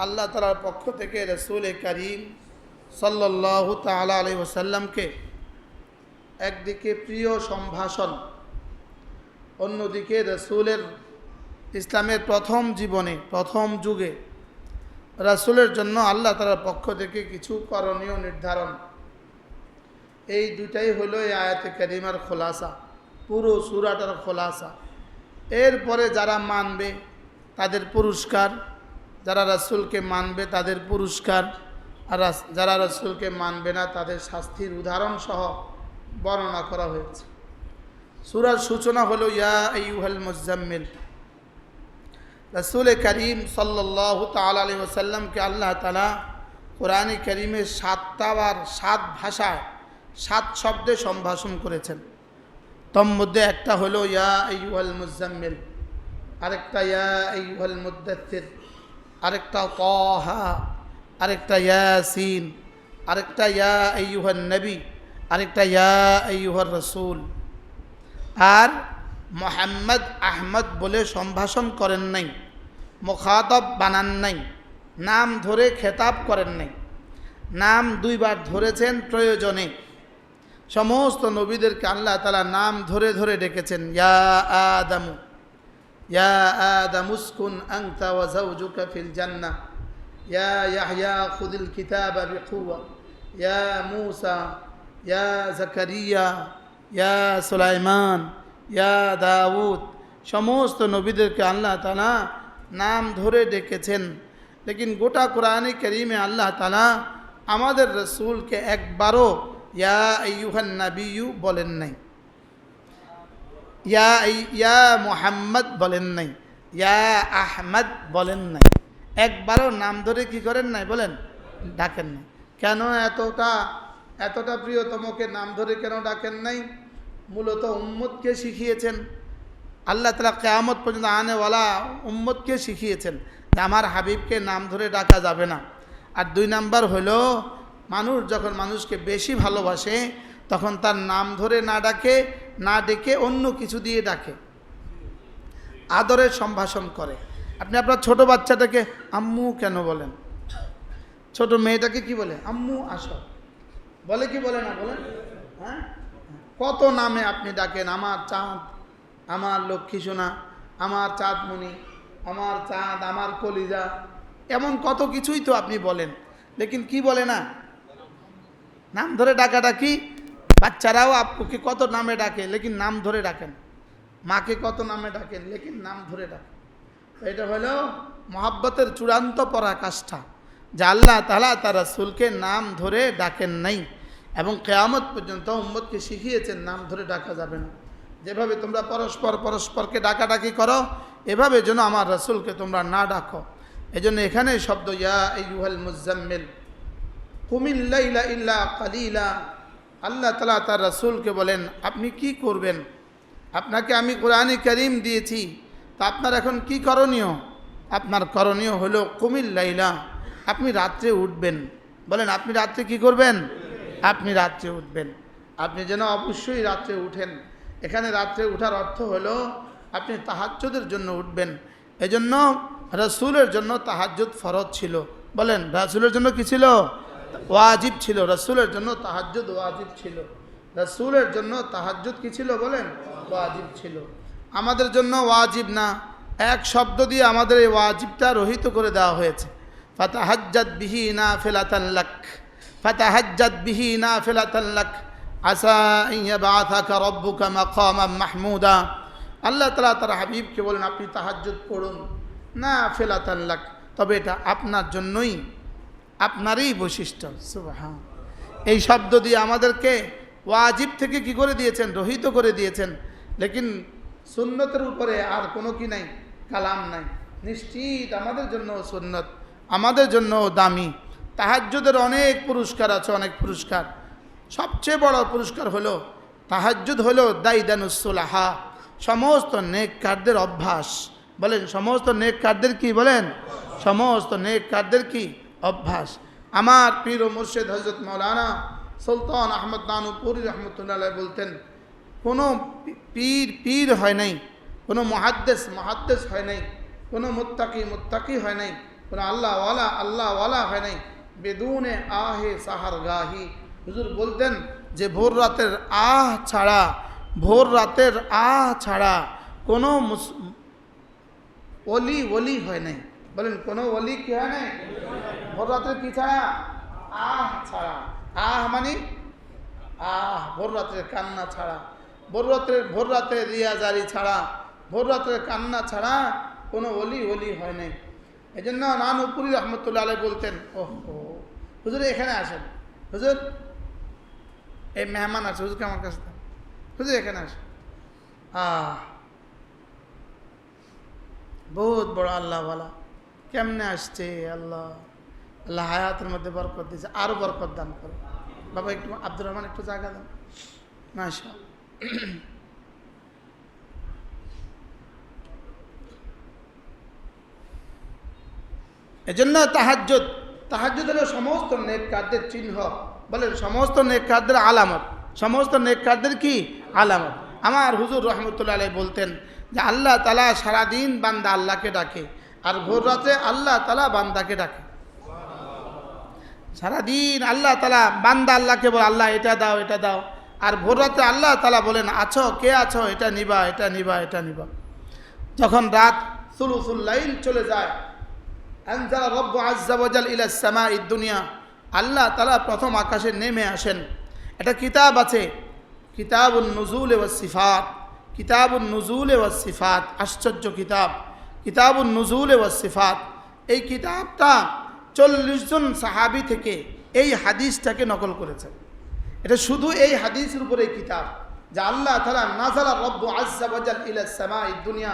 আল্লাহ তাআলার পক্ষ থেকে রাসূল করিম সাল্লাল্লাহু তাআলা আলাইহি ওয়াসাল্লামকে একদিকে প্রিয় সম্ভাষণ, অন্যদিকে রাসূলের ইসলামের প্রথম জীবনে প্রথম যুগে রাসূলের জন্য আল্লাহ তাআলার পক্ষ থেকে কিছু করণীয় নির্ধারণ, এই দুটাই হলো এই আয়াতে কারিমার খোলাসা, পুরো সূরাটার খোলাসা। এরপরে যারা মানবে তাদের পুরস্কার, যারা রাসূলকে মানবে তাদের পুরস্কার, আর যারা রাসূলকে মানবে না তাদের শাস্তির উদাহরণ সহ বর্ণনা করা হয়েছে। সূরার সূচনা হলো ইয়া আইয়ুহাল মুজাম্মিল। রাসূল করিম সাল্লাল্লাহু তাআলা আলাইহি ওয়াসাল্লামকে আল্লাহ তাআলা কোরআনে কারিমে 7টা বার 7 ভাষায় 7 শব্দে সম্ভাষণ করেছেন। তোর মধ্যে একটা হলো ইয়া আইয়ুহাল মুজাম্মিল, আরেকটা ইয়া আইয়ুহাল মুদ্দাথির, আরেকটা তাহা, আরেকটা ইয়াসিন, আরেকটা ইয়া আইয়ুহান নবী, আরেকটা ইয়া আইয়ুহার রাসূল। আর মুহাম্মদ আহমদ বলে সম্ভাষণ করেন নাই, মুখাতাব বানান নাই, নাম ধরে খেতাব করেন নাই, নাম 2 বার ধরেছেন প্রয়োজনে। সমস্ত নবীদেরকে আল্লাহ তাআলা নাম ধরে ধরে ডেকেছেন। ইয়া আদামু, ইয়া আদামুসকুন আনতা ওয়া যাওজুকা ফিল জান্নাহ, ইয়া ইয়াহইয়া খুযিল কিতাবা বিকুওয়া, ইয়া মূসা, ইয়া জাকারিয়া, ইয়া সুলাইমান, ইয়া দাউদ। সমস্ত নবীদেরকে আল্লাহ তাআলা নাম ধরে ডেকেছেন। লেকিন গোটা কোরআনে কারিমে আল্লাহ তাআলা আমাদের রাসূলকে একবারও ইয়া আইয়ুহান নাবিয়্যু বলেন নাই, ইয়া মুহাম্মদ বলেন নাই, ইয়া আহমদ বলেন নাই। একবারও নাম ধরে কি করেন নাই, বলেন, ডাকেন নাই। কেন এতটা প্রিয়তমকে নাম ধরে কেন ডাকেন নাই? মূলত উম্মতকে শিখিয়েছেন আল্লাহ তাআলা, কিয়ামত পর্যন্ত আনেওয়ালা উম্মতকে শিখিয়েছেন যে আমার হাবিবকে নাম ধরে ডাকা যাবে না। আর 2 নাম্বার হলো, মানুষ যখন মানুষকে বেশি ভালোবাসে তখন তার নাম ধরে না ডাকে, না ডেকে অন্য কিছু দিয়ে ডাকে, আদরের সম্ভাষণ করে। আপনি আপনার ছোট বাচ্চাটাকে আম্মু কেন বলেন? ছোট মেয়েটাকে কি বলে? আম্মু আসো বলে কি বলে না, বলেন? হ্যাঁ, কত নামে আপনি ডাকেন, আমার চাঁদ, আমার লক্ষ্মী সোনা, আমার চাঁদমণি, আমার চাঁদ, আমার কলিজা, এমন কত কিছুই তো আপনি বলেন। লেকিন কি বলে না, নাম ধরে ডাকাডাকি। বাচ্চারাও আপুকে কত নামে ডাকে, লেকিন নাম ধরে ডাকেন। মাকে কত নামে ডাকেন, লেকিন নাম ধরে ডাকেন। এটা হলো মহাব্বতের চূড়ান্ত পরাকাষ্ঠা, যে আল্লাহ তাআলা তার রাসূলকে নাম ধরে ডাকেন নাই এবং কিয়ামত পর্যন্ত উম্মতকে শিখিয়েছেন নাম ধরে ডাকা যাবে না। যেভাবে তোমরা পরস্পরকে ডাকাডাকি করো, এভাবে যেন আমার রাসূলকে তোমরা না ডাকো। এজন্য এখানে শব্দ ইয়া আইয়ুহাল মুজাম্মিল কুমিল লাইলা ইল্লা কালিলা। আল্লাহ তাআলা তার রাসূলকে বলেন, আপনি কি করবেন? আপনাকে আমি কোরআনে কারীম দিয়েছি, তা আপনার এখন কি করণীয়? আপনার করণীয় হলো কুমিল লাইলা, আপনি রাত্রে উঠবেন। বলেন, আপনি রাত্রে কি করবেন? আপনি রাত্রে উঠবেন। আপনি যেন অবশ্যই রাত্রে উঠেন। এখানে রাত্রে উঠার অর্থ হলো আপনি তাহাজ্জুদের জন্য উঠবেন। এজন্য রাসূলের জন্য তাহাজ্জুদ ফরজ ছিল। বলেন, রাসূলের জন্য কি ছিল? ওয়াজিব ছিল। রাসূলের জন্য তাহাজ্জুদ ওয়াজিব ছিল। রাসূলের জন্য তাহাজ্জুদ কি ছিল? বলেন, ওয়াজিব ছিল। আমাদের জন্য ওয়াজিব না, এক শব্দ দিয়ে আমাদের এই ওয়াজিবটা রহিত করে দেওয়া হয়েছে। ফাতাহাজ্জাদ বিহি নাফিলাতান লাক, ফাতাহাজ্জাদ বিহি নাফিলাতান লাক আসা আন ইয়াবআসাকা রাব্বুকা মাকামান মাহমুদা। আল্লাহ তাআলা তার হাবিবকে বলেন, আপনি তাহাজ্জুদ পড়ুন নাফিলাতান লাক, তবে এটা আপনার জন্যই, আপনারই বৈশিষ্ট্য। সুবহান। এই শব্দ দিয়ে আমাদেরকে ওয়াজিব থেকে কি করে দিয়েছেন? রহিত করে দিয়েছেন। লেকিন সুন্নতের উপরে আর কোনো কি নাই, কালাম নাই। নিশ্চিত আমাদের জন্য সুন্নত, আমাদের জন্য দামি। তাহাজ্জুদের অনেক পুরস্কার আছে, অনেক পুরস্কার। সবচেয়ে বড় পুরস্কার হলো তাহাজ্জুদ হলো দাইদানুস সুলাহা, সমস্ত নেককারদের অভ্যাস। বলেন, সমস্ত নেককারদের কি? বলেন, সমস্ত নেককারদের কি? অভ্যাস। আমার পীর ও মুর্শিদ হযরত মাওলানা সুলতান আহমদ নানুপুরি রহমতুল্লাহ আলাইহি বলতেন, কোনো পীর হয় নাই, কোনো মুহাদ্দিস হয় নাই, কোনো মুত্তাকি হয় নাই, কোনো আল্লাহওয়ালা হয় নাই। বেদুনে আহে সাহার গাহি, হুজুর বলতেন যে ভোর রাতের আহ ছাড়া কোনো ওলি হয় নাই। বলেন কোনো ওলি কি হয় নাই? ভোর রাতের কি ছাড়া? আহ ছাড়া। আহ মানে ভোর রাতের কান্না ছাড়া, ভোর রাতের রিয়াজারি ছাড়া, ভোর রাতের কান্না ছাড়া কোনো ওলি হয় নাই। এই জন্য নানুপুরি রহমতুল্লাহ আলাইহি বলতেন, হুজুর এখানে আসেন, হুজুর এই মেহমান আছে, হুজুরকে আমার কাছে দেন, হুজুর এখানে আসেন। বহুত বড় আল্লাহওয়ালা, কেমনে আসছে আল্লাহ হায়াতের মধ্যে বরকত দিয়েছে, আরো বরকত দান করে। বাবা একটু আব্দুর রহমান একটু জায়গা দেন, মাশাআল্লাহ। এজন্য তাহাজ্জুদ হলো সমস্ত নেককারদের চিহ্ন। বলেন সমস্ত নেককারদের আলামত, সমস্ত নেককারদের কি আলামত। আমার হুজুর রহমতুল্লাহ আলাইহি বলতেন যে আল্লাহ তাআলা সারাদিন বান্দা আল্লাহকে ডাকে, আর ভোর রাতে আল্লাহ তাআলা বান্দাকে ডাকে। সারাদিন আল্লাহ তাআলা বান্দা আল্লাহকে বলে আল্লাহ এটা দাও এটা দাও, আর ভোর রাতে আল্লাহ তাআলা বলেন আছো, কে আছো, এটা নিবা এটা নিবা এটা নিবা। যখন রাত সুলুসুল লাইল চলে যায়, আনজালা রব্বু আযজা ওয়া জাল ইলা সামাঈদ দুনিয়া, আল্লাহ তাআলা প্রথম আকাশে নেমে আসেন। একটা কিতাব আছে, কিতাবুন নুজুল ওয়াস সিফাত, কিতাবুন নুজুল ওয়াস সিফাত, আশ্চর্য কিতাব, কিতাবুন নুজুল ওয়াস সিফাত। এই কিতাবটা 40 জন সাহাবী থেকে এই হাদিসটাকে নকল করেছে। এটা শুধু এই হাদিসের উপরে কিতাব, যে আল্লাহ তাআলা নাযালা রব্বু আযজা ওয়া জাল ইলা সামাঈদ দুনিয়া,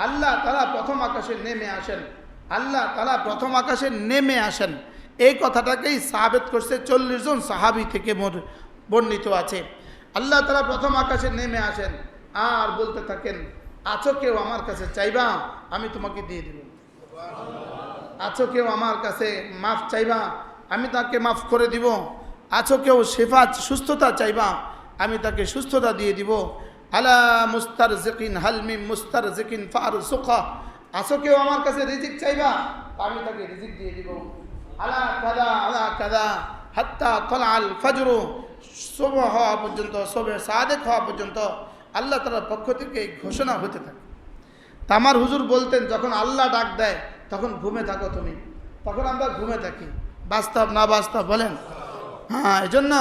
আল্লাহ তাআলা প্রথম আকাশে নেমে আসেন, আল্লাহ তাআলা প্রথম আকাশে নেমে আসেন। এই কথাটাকেই সাবিত করছে 40 জন সাহাবী থেকে বর্ণিত আছে। আল্লাহ তাআলা প্রথম আকাশে নেমে আসেন আর বলতে থাকেন, আছো কেউ আমার কাছে চাইবা, আমি তোমাকে দিয়ে দেব। আছো কেউ আমার কাছে মাফ চাইবা, আমি তাকে মাফ করে দিব। আছো কেউ শিফা সুস্থতা চাইবা, আমি তাকে সুস্থতা দিয়ে দিব। আলা মুস্তারজিকিন হালমিম মুস্তারজিকিন ফারসুকা, আছো কেউ আমার কাছে রিজিক চাইবা, আমি তাকে রিজিক দিয়ে দিব। আলা কাদা হাত্তা তালাল ফজর, সুবহ হওয়া পর্যন্ত, সুবহে সাদেক হওয়া পর্যন্ত আল্লাহ তাআলার পক্ষ থেকে ঘোষণা হতে থাকে। তা আমার হুজুর বলতেন যখন আল্লাহ ডাক দেয় তখন ঘুমে থাকো তুমি, তখন আমরা ঘুমে থাকি। বাস্তব না বাস্তব বলেন? হ্যাঁ, এই জন্য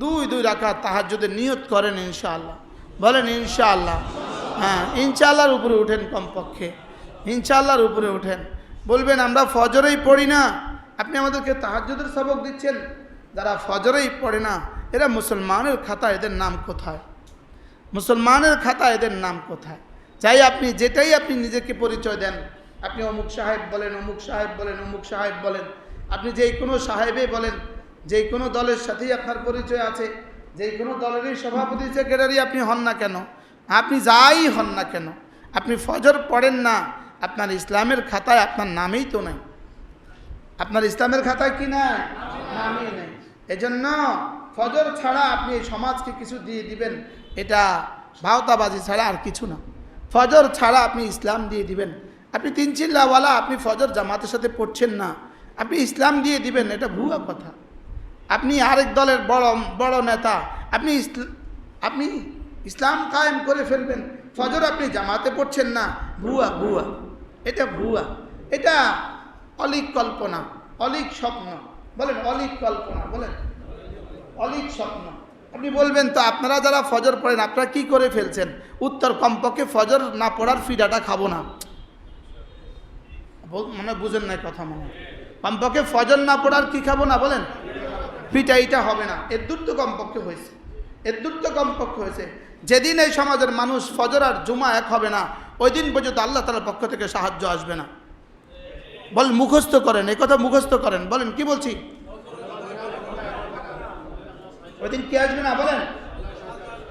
2 রাকাত তাহাজ্জুদের নিয়ত করেন ইনশাআল্লাহ। বলেন ইনশাআল্লাহ। হ্যাঁ, ইনশাআল্লাহর উপরে উঠেন, কমপক্ষে ইনশাআল্লাহর উপরে উঠেন। বলবেন আমরা ফজরেই পড়ি না, আপনি আমাদেরকে তাহাজ্জুদের সবক দিচ্ছেন। যারা ফজরেই পড়ে না এরা মুসলমানের খাতা, এদের নাম কোথায়? মুসলমানের খাতা এদের নাম কোথায়? চাই আপনি যেটাই আপনি নিজেকে পরিচয় দেন, আপনি অমুক সাহেব বলেন, অমুক সাহেব বলেন, অমুক সাহেব বলেন, আপনি যেই কোনো সাহেবে বলেন, যেই কোনো দলের সাথেই আপনার পরিচয় আছে, যেই কোনো দলেরই সভাপতি সেক্রেটারি আপনি হন না কেন, আপনি যাই হন না কেন, আপনি ফজর পড়েন না, আপনার ইসলামের খাতায় আপনার নামেই তো নাই। আপনার ইসলামের খাতায় কি নাই? নামই নেই। এজন্য ফজর ছাড়া আপনি এই সমাজকে কিছু দিয়ে দিবেন, এটা ভাওতাবাজি ছাড়া আর কিছু না। ফজর ছাড়া আপনি ইসলাম দিয়ে দিবেন, আপনি 3 চিল্লাওয়ালা, আপনি ফজর জামাতের সাথে পড়ছেন না, আপনি ইসলাম দিয়ে দিবেন, এটা ভুয়া কথা। আপনি আরেক দলের বড় নেতা, আপনি ইসলাম কায়েম করে ফেলবেন, ফজর আপনি জামাতে পড়ছেন না, ভুয়া ভুয়া, এটা ভুয়া, এটা অলিক কল্পনা, অলিক স্বপ্ন। বলেন অলিক কল্পনা, বলেন অলিক স্বপ্ন। আপনি বলবেন তো আপনারা যারা ফজর পড়েন আপনারা কি করে ফেলছেন? উত্তর, কমপক্ষে ফজর না পড়ার ফিডাটা খাবো না। মানে বুঝেন নাই কথা, মনে কমপক্ষে ফজর না পড়ার কি খাবো না? বলেন পিঠা, এইটা হবে না। এর দূর তো কমপক্ষে হয়েছে, এর দূর তো কমপক্ষে হয়েছে। যেদিন এই সমাজের মানুষ ফজর আর জুমা এক হবে না, ওই দিন পর্যন্ত আল্লাহ তাআলার পক্ষ থেকে সাহায্য আসবে না। বল মুখস্থ করেন, এই কথা মুখস্থ করেন। বলেন কি বলছি? ওই দিন কি আসবে না? বলেন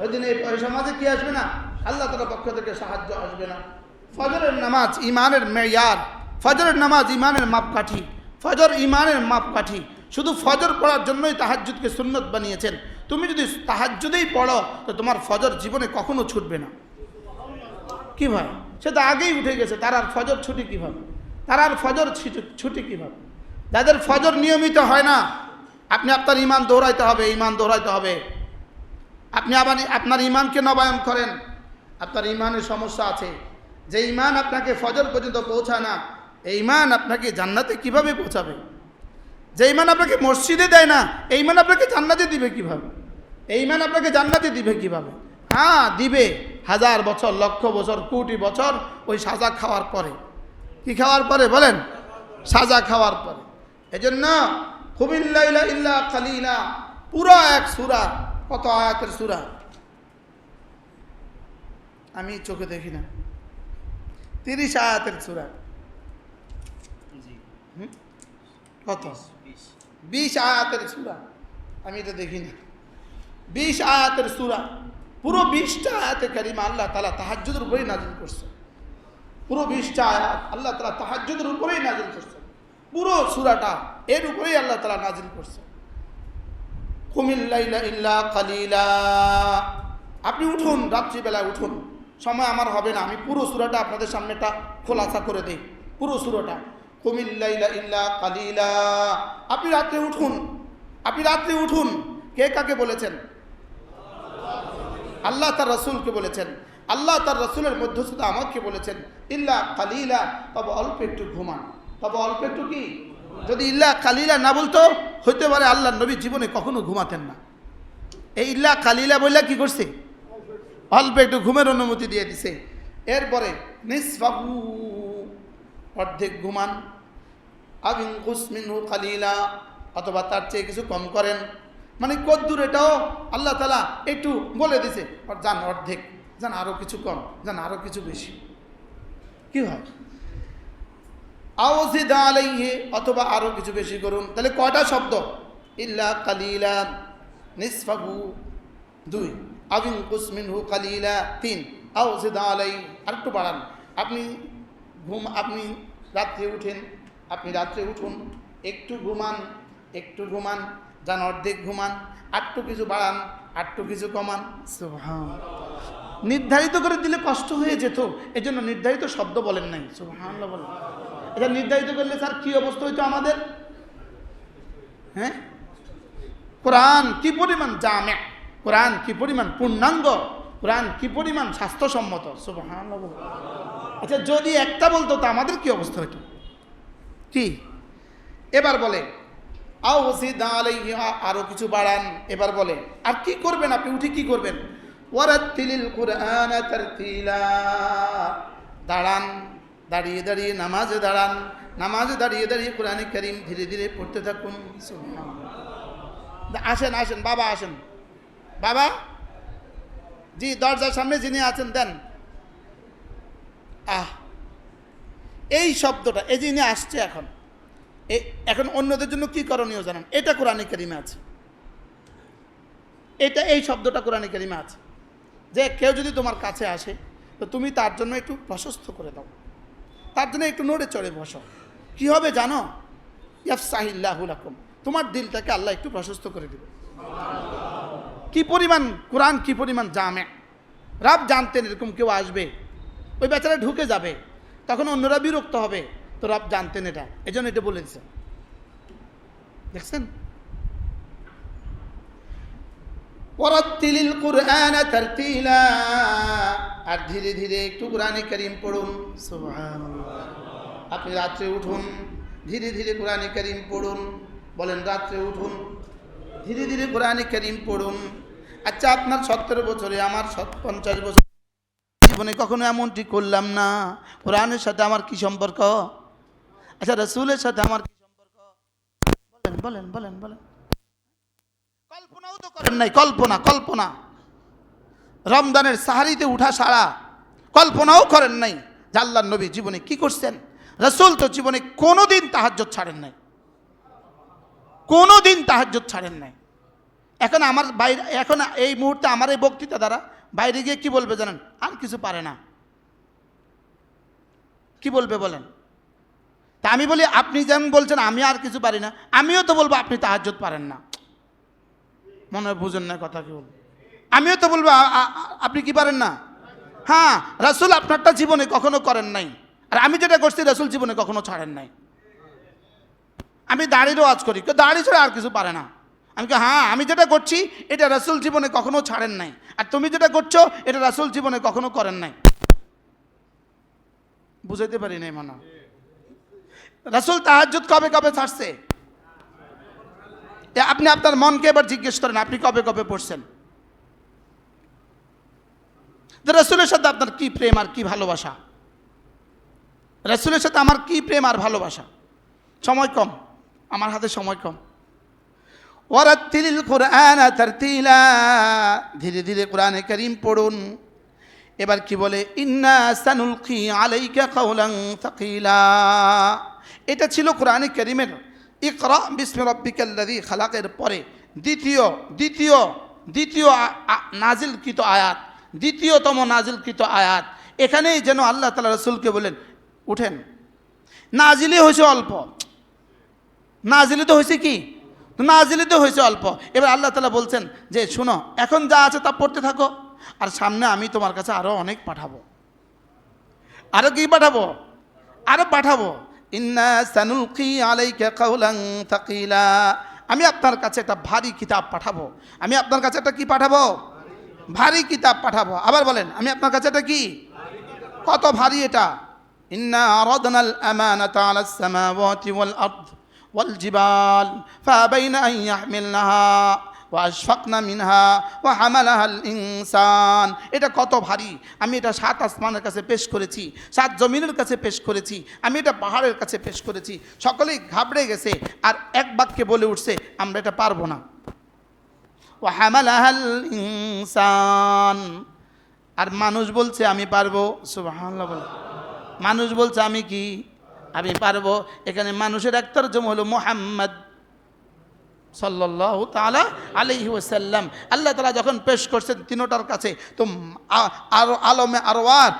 ওই দিন এই সমাজে কি আসবে না? আল্লাহ তাআলার পক্ষ থেকে সাহায্য আসবে না। ফজরের নামাজ ইমানের মেয়ার, ফজরের নামাজ ইমানের মাপকাঠি, ফজর ইমানের মাপকাঠি। শুধু ফজর পড়ার জন্যই তাহাজ্জুদকে সুন্নত বানিয়েছেন। তুমি যদি তাহাজ্জুদেই পড়ো তো তোমার ফজর জীবনে কখনো ছুটবে না। কি ভাই, সে তো আগেই উঠে গেছে, তার আর ফজর ছুটি কীভাবে? তারা আর ফজর ছুটি কীভাবে? যাদের ফজর নিয়মিত হয় না, আপনি আপনার ইমান দৌড়াইতে হবে, ইমান দৌড়াইতে হবে। আপনি আবার আপনার ইমানকে নবায়ন করেন। আপনার ইমানের সমস্যা আছে, যে ইমান আপনাকে ফজর পর্যন্ত পৌঁছায় না, এই ইমান আপনাকে জান্নাতে কিভাবে পৌঁছাবে? যে ইমান আপনাকে মসজিদে দেয় না, এই ইমান আপনাকে জান্নাতে দিবে কিভাবে? এই ইমান আপনাকে জান্নাতে দিবে কিভাবে? হ্যাঁ দিবে, 1000 বছর, লক্ষ বছর, কোটি বছর ওই সাজা খাওয়ার পরে। কি খাওয়ার পরে বলেন? সাজা খাওয়ার পরে। এজন্য কুমিল লাইলা ইল্লা কালিলা, পুরো এক সূরা, কত আয়াতের সূরা আমি চোখে দেখি না, 30 আয়াতের সূরা। কত? 20 আয়াতের সূরা, আমি এটা দেখি না। 20 আয়াতের সূরা, পুরো 20টা আয়াতে কারিমা আল্লাহ তাআলা তাহাজ্জুদের উপরেই নাযিল করছে। পুরো 20টা আয়াত আল্লাহ তাআলা তাহাজ্জুদের উপরেই নাযিল করছে। পুরো সূরাটা এর উপরেই আল্লাহ তাআলা নাযিল করছে। কুমিল লাইলা ইল্লা কালিলা, আপনি উঠুন, রাত্রিবেলায় উঠুন। সময় আমার হবে না, আমি পুরো সূরাটা আপনাদের সামনে একটা খোলাসা করে দেই। পুরো সূরাটা কুমিল লাইলা ইল্লা কালিলা, আপনি রাত্রে উঠুন, আপনি রাত্রে উঠুন। কে কাকে বলেছেন? আল্লাহ তার রাসূলকে বলেছেন। আল্লাহ তার রাসূলের মধ্যস্থতা আমাকে বলেছেন, ইল্লা কালিলা, তবে অল্প একটু ঘুমান। তবে অল্প একটু কি? যদি ইল্লা কালিলা না বলতো, হইতে পারে আল্লাহ নবী জীবনে কখনো ঘুমাতেন না। এই ইল্লা কালিলা বললে কি করছে? অল্প একটু ঘুমের অনুমতি দিয়ে দিছে। এরপরে নিসফাহু, অর্ধেক ঘুমান, আবিন কুসমিনহু কালিলা, অথবা তার চেয়ে কিছু কম করেন। মানে কদ্দুর এটাও আল্লাহ তাআলা একটু বলে দিছে, যান অর্ধেক, যান আরো কিছু কম, যান আরো কিছু বেশি। কি হয়? আওজিদ আলাইহি, অথবা আরো কিছু বেশি করুন। তাহলে কয়টা শব্দ? ইল্লা কালিলা, নিসফাহু 2, আবিন কুসমিনহু কালিলা 3, আওজিদ আলাইহি আরেকটু বাড়ান। আপনি রাত্রে উঠেন, আপনি রাত্রে উঠুন, একটু ঘুমান, একটু ঘুমান, যান অর্ধেক ঘুমান, আটটু কিছু বাড়ান, আটটু কিছু কমান। সুবহানাল্লাহ। নির্ধারিত করে দিলে কষ্ট হয়ে যেত, এজন্য নির্ধারিত শব্দ বলেন নাই। সুবহানাল্লাহ বলেন। এটা নির্ধারিত করলে স্যার কি অবস্থা হইতো আমাদের? হ্যাঁ, কোরআন কি পরিমাণ জামে, কোরআন কি পরিমাণ পূর্ণাঙ্গ, কোরআন কি পরিমাণ স্বাস্থ্যসম্মত। সুবহানাল্লাহ বলেন। আচ্ছা, যদি একটা বলতো তো আমাদের কি অবস্থা হইতো? কি? এবার বলে আওজিদ আলাইহি, আরো কিছু বাড়ান। এবার বলে আর কি করবেন আপনি? উঠে কি করবেন? ওয়ারাত্তিলিল কুরআনা তারতিলা, দাঁড়ান, দাঁড়িয়ে দাঁড়িয়ে নামাজে দাঁড়ান, নামাজে দাঁড়িয়ে দাঁড়িয়ে কোরআনে কারীম ধীরে ধীরে পড়তে থাকুন। সুবহানাল্লাহ। আসেন আসেন বাবা, আসেন বাবা, জি দরজার সামনে যিনি আছেন দেন। এই শব্দটা, এই যিনি আসছে এখন, এখন অন্যদের জন্য কি করণীয় জানেন? এটা কোরআনে কারিমে আছে, এটা এই শব্দটা কোরআনে কারিমে আছে, যে কেউ যদি তোমার কাছে আসে তো তুমি তার জন্য একটু প্রশস্ত করে দাও, তার জন্য একটু নড়ে চড়ে বসো। কি হবে জানো? ইয়াফসাহিল্লাহু লাকুম, তোমার দিলটাকে আল্লাহ একটু প্রশস্ত করে দেবে। কি পরিমাণ কোরআন, কি পরিমাণ জামে। রব জানতেন এরকম কেউ আসবে, ওই বেচারা ঢুকে যাবে, তখন অন্যরা বিরক্ত হবে, তো রব জানতেন এটা, এজন্য এটা বলে দিচ্ছেন। দেখছেন? ওয়ারাত্তিলিল কুরআনা তারতিলা, আর ধীরে ধীরে একটু কোরআনে কারীম পড়ুন। সুবহানাল্লাহ। আপনি রাত্রে উঠুন, ধীরে ধীরে কোরআনে কারীম পড়ুন। বলেন রাত্রে উঠুন, ধীরে ধীরে কোরআনে কারীম পড়ুন। আচ্ছা, আপনার 70 বছরে, আমার 50 বছর, জীবনে কখনো এমনটি করলাম না। কোরআনের সাথে আমার কি সম্পর্ক? আচ্ছা, রাসূলের সাথে আমার কি সম্পর্ক? বলেন বলেন বলেন বলেন। কল্পনাও তো করেন নাই, কল্পনা, কল্পনা। রমজানের সাহারিতে উঠা সারা কল্পনাও করেন নাই যে আল্লাহর নবী জীবনে কি করছেন। রাসূল তো জীবনে কোনোদিন তাহাজ্জুদ ছাড়েন নাই, কোনোদিন তাহাজ্জুদ ছাড়েন নাই। এখন আমার বাইরে, এখন এই মুহূর্তে আমার এই বক্তৃতা দ্বারা বাইরে গিয়ে কি বলবে জানেন? আর কিছু পারে না। কি বলবে বলেন? তা আমি বলি, আপনি যেমন বলছেন আমি আর কিছু পারি না, আমিও তো বলবো আপনি তাহাজ্জুদ পারেন না। মনে হয় বুঝেন না কথা কি বলবো? আমিও তো বলবো আপনি কি পারেন না। হ্যাঁ, রাসূল আপনারটা জীবনে কখনো করেন নাই, আর আমি যেটা করছি রাসূল জীবনে কখনো ছাড়েন নাই। আমি দাড়িরও ওয়াজ করি, কেউ দাড়ি ছাড়া আর কিছু পারে না। আমি হ্যাঁ, আমি যেটা করছি এটা রাসূল জীবনে কখনো ছাড়েন নাই, আর তুমি যেটা করছো এটা রাসূল জীবনে কখনো করেন নাই। বুঝাইতে পারি নাই মানা। রাসূল তাহাজ্জুদ কবে কবে ছাড়ছে? আপনি আপনার মনকে এবার জিজ্ঞেস করেন, আপনি কবে কবে পড়ছেন? রাসূলের সাথে আপনার কি প্রেম আর কি ভালোবাসা? রাসূলের সাথে আমার কি প্রেম আর ভালোবাসা? সময় কম, আমার হাতে সময় কম। ওয়ারাত্তিলিল কুরআনা তারতিলা, ধীরে ধীরে কোরআনে কারীম পড়ুন। এবার কি বলে? ইন্না সানুলকি আলাইকা কাওলান সাকিলা। এটা ছিল কোরআনে কারীমের ইকরা বিসমি রাব্বিকাল্লাযী খালাকের পরে দ্বিতীয় নাজিলকৃত আয়াত, দ্বিতীয়তম নাজিলকৃত আয়াত। এখানেই যেন আল্লাহ তাআলা রাসূলকে বলেন উঠেন। নাজিলই হয়েছে অল্প, নাজিলি তো হয়েছে কি? নাজিলি তো হয়েছে অল্প। এবার আল্লাহ তাআলা বলছেন যে শোনো, এখন যা আছে তা পড়তে থাকো, আর সামনে আমি তোমার কাছে আরো অনেক পাঠাবো। আরো কি পাঠাবো? আরো পাঠাবো। ইন্না সানুলকি আলাইকা কাওলান সাকিলা, আমি আপনার কাছে একটা ভারী কিতাব পাঠাবো। আমি আপনার কাছে একটা কি পাঠাবো? ভারী কিতাব পাঠাবো। আবার বলেন, আমি আপনার কাছে একটা কি? কত ভারী এটা? ইন্না আরাদনাল আমানাতা আলাস সামাওয়াতি ওয়াল আরদ ওয়াল জিবাল ফাবাইনা আন ইয়াহমিলনাহা ওয়া আশফাকনা মিনহা ওয়া হামালাহাল ইনসান। এটা কত ভারী! আমি এটা 7 আসমানের কাছে পেশ করেছি, 7 জমিনের কাছে পেশ করেছি, আমি এটা পাহাড়ের কাছে পেশ করেছি। সকলেই ঘাবড়ে গেছে আর এক বাক্যে বলে উঠছে আমরা এটা পারবো না। ওয়া হামালাহাল ইনসান, আর মানুষ বলছে আমি পারবো। সুবহানাল্লাহ বলে, মানুষ বলছে আমি কি? আমি পারবো। এখানে মানুষের এক তরজমা হলো মুহাম্মদ সাল্লাল্লাহু তাআলা আলাইহি ওয়াসাল্লাম। আল্লাহ তাআলা যখন পেশ করছেন তিনটার কাছে, তো আরো আলমে আরওয়ার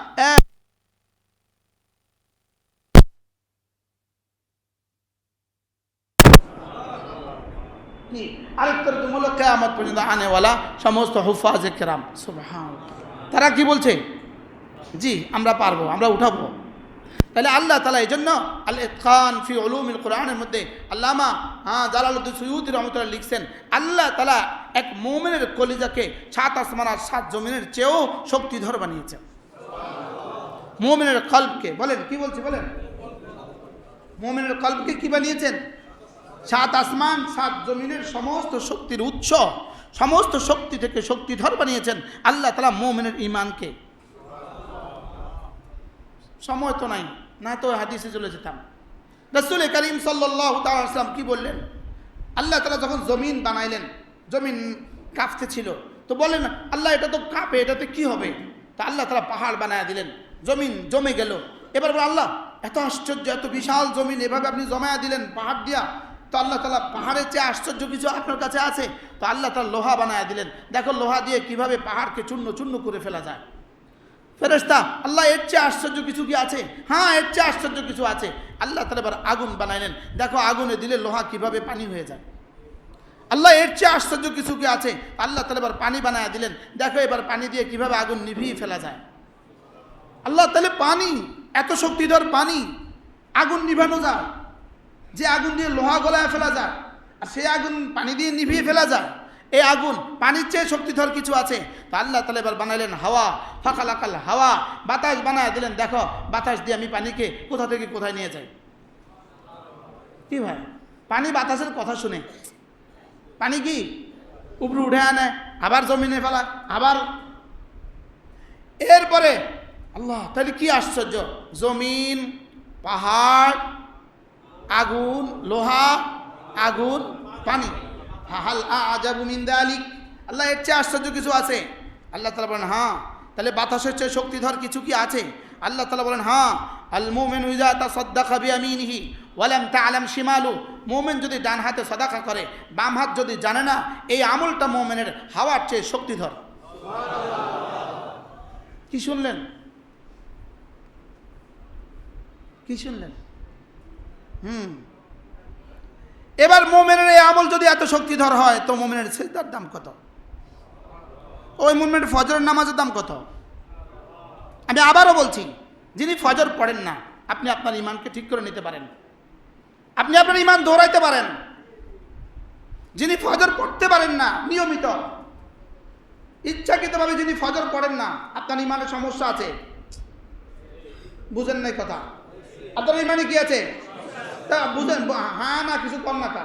আরেক তরজমা হলো কিয়ামত পর্যন্ত আনেওয়ালা সমস্ত হুফাজে কেরাম। সুবহানাল্লাহ, তারা কি বলছে? জি আমরা পারবো, আমরা উঠাবো। তাহলে আল্লাহ তাআলা এই জন্য আল ইতকান ফি উলুমিল কোরআনের মধ্যে আল্লামা জালালউদ্দিন সুয়ুতী রাহমাতুল্লাহ লিখছেন, আল্লাহ তাআলা এক মুমিনের কলিজাকে 7 আসমান আর 7 জমিনের চেয়েও শক্তিধর বানিয়েছেন। মুমিনের কলবকে বলেন, কি বলছি বলেন? মুমিনের কলবকে কি বানিয়েছেন? 7 আসমান 7 জমিনের সমস্ত শক্তির উৎস, সমস্ত শক্তি থেকে শক্তিধর বানিয়েছেন আল্লাহ তাআলা মুমিনের ঈমানকে। সময় তো নাই, না তো হাদিসে চলে যেতাম। রাসূল করিম সাল্লাল্লাহু তাআলা আলাইহি ওয়াসাল্লাম কি বললেন? আল্লাহ তাআলা যখন জমিন বানাইলেন, জমিন কাঁপতে ছিল, তো বলেন আল্লাহ এটা তো কাঁপে, এটাতে কি হবে? তা আল্লাহ তাআলা পাহাড় বানায় দিলেন, জমিন জমে গেল। এবার বলে আল্লাহ এত আশ্চর্য, এত বিশাল জমিন এভাবে আপনি জমায়া দিলেন পাহাড় দিয়া, তো আল্লাহ তাআলা পাহাড়ের চেয়ে আশ্চর্য কিছু আপনার কাছে আছে? তো আল্লাহ তাআলা লোহা বানায় দিলেন, দেখো লোহা দিয়ে কিভাবে পাহাড়কে চূর্ণ চূর্ণ করে ফেলা যায়। ফেরেশতা আল্লাহ এর চেয়ে আশ্চর্য কিছু কি আছে? হ্যাঁ এর চেয়ে আশ্চর্য কিছু আছে। আল্লাহ তাআলা এবার আগুন বানাইলেন, দেখো আগুনে দিলে লোহা কিভাবে পানি হয়ে যায়। আল্লাহ এর চেয়ে আশ্চর্য কিছু কি আছে? আল্লাহ তাআলা এবার পানি বানায় দিলেন, দেখো এবার পানি দিয়ে কিভাবে আগুন নিভিয়ে ফেলা যায়। আল্লাহ তাআলা পানি, এত শক্তিধর পানি, আগুন নিভানো যায়, যে আগুন দিয়ে লোহা গলায় ফেলা যায়, আর সেই আগুন পানি দিয়ে নিভিয়ে ফেলা যায়। এই আগুন পানির চেয়ে শক্তিধর কিছু আছে। তা আল্লাহ তাআলা এবার বানাইলেন হাওয়া, ফাখালাকাল হাওয়া, বাতাস বানায় দিলেন, দেখো বাতাস দিয়ে আমি পানিকে কোথা থেকে কোথায় নিয়ে যাই। কি ভাই, পানি বাতাসের কথা শুনে পানি কি উপরে উঠে আনে, আবার জমিনে ফেলা, আবার। এরপরে আল্লাহ তাহলে কি আশ্চর্য, জমিন, পাহাড়, আগুন, লোহা, আগুন, পানি। হাল আজাবু মিন যালিক, আল্লাহ এর চেয়ে আশ্চর্য কিছু আছে? আল্লাহ তাআলা বলেন হ্যাঁ। তাহলে বাতাসের চেয়ে শক্তিধর কিছু কি আছে? আল্লাহ তাআলা বলেন হ্যাঁ। আল মুমিনু ইযা তাসাদ্দাকা বিয়ামিনিহি ওয়া লাম তা'লাম শিমালু, মুমিন যদি ডান হাতে সাদাকা করে, বাম হাত যদি জানে না, এই আমলটা মুমিনের হাওয়ার চেয়ে শক্তিধর। কি শুনলেন? কি শুনলেন? এবার মুমিনের এই আমল যদি এত শক্তিধর হয়, তো মুমিনের সিজদার দাম কত? ওই মুমিনের ফজরের নামাজের দাম কত? আমি আবারও বলছি, যিনি ফজর পড়েন না, আপনি আপনার ইমানকে ঠিক করে নিতে পারেন, আপনি আপনার ইমান দৌড়াইতে পারেন। যিনি ফজর পড়তে পারেন না নিয়মিত, ইচ্ছাকৃতভাবে যিনি ফজর পড়েন না, আপনার ইমানের সমস্যা আছে। বুঝেন নাই কথা? আপনার ইমানে কি আছে তা বুঝেন? হ্যাঁ না কিছু কম না কা,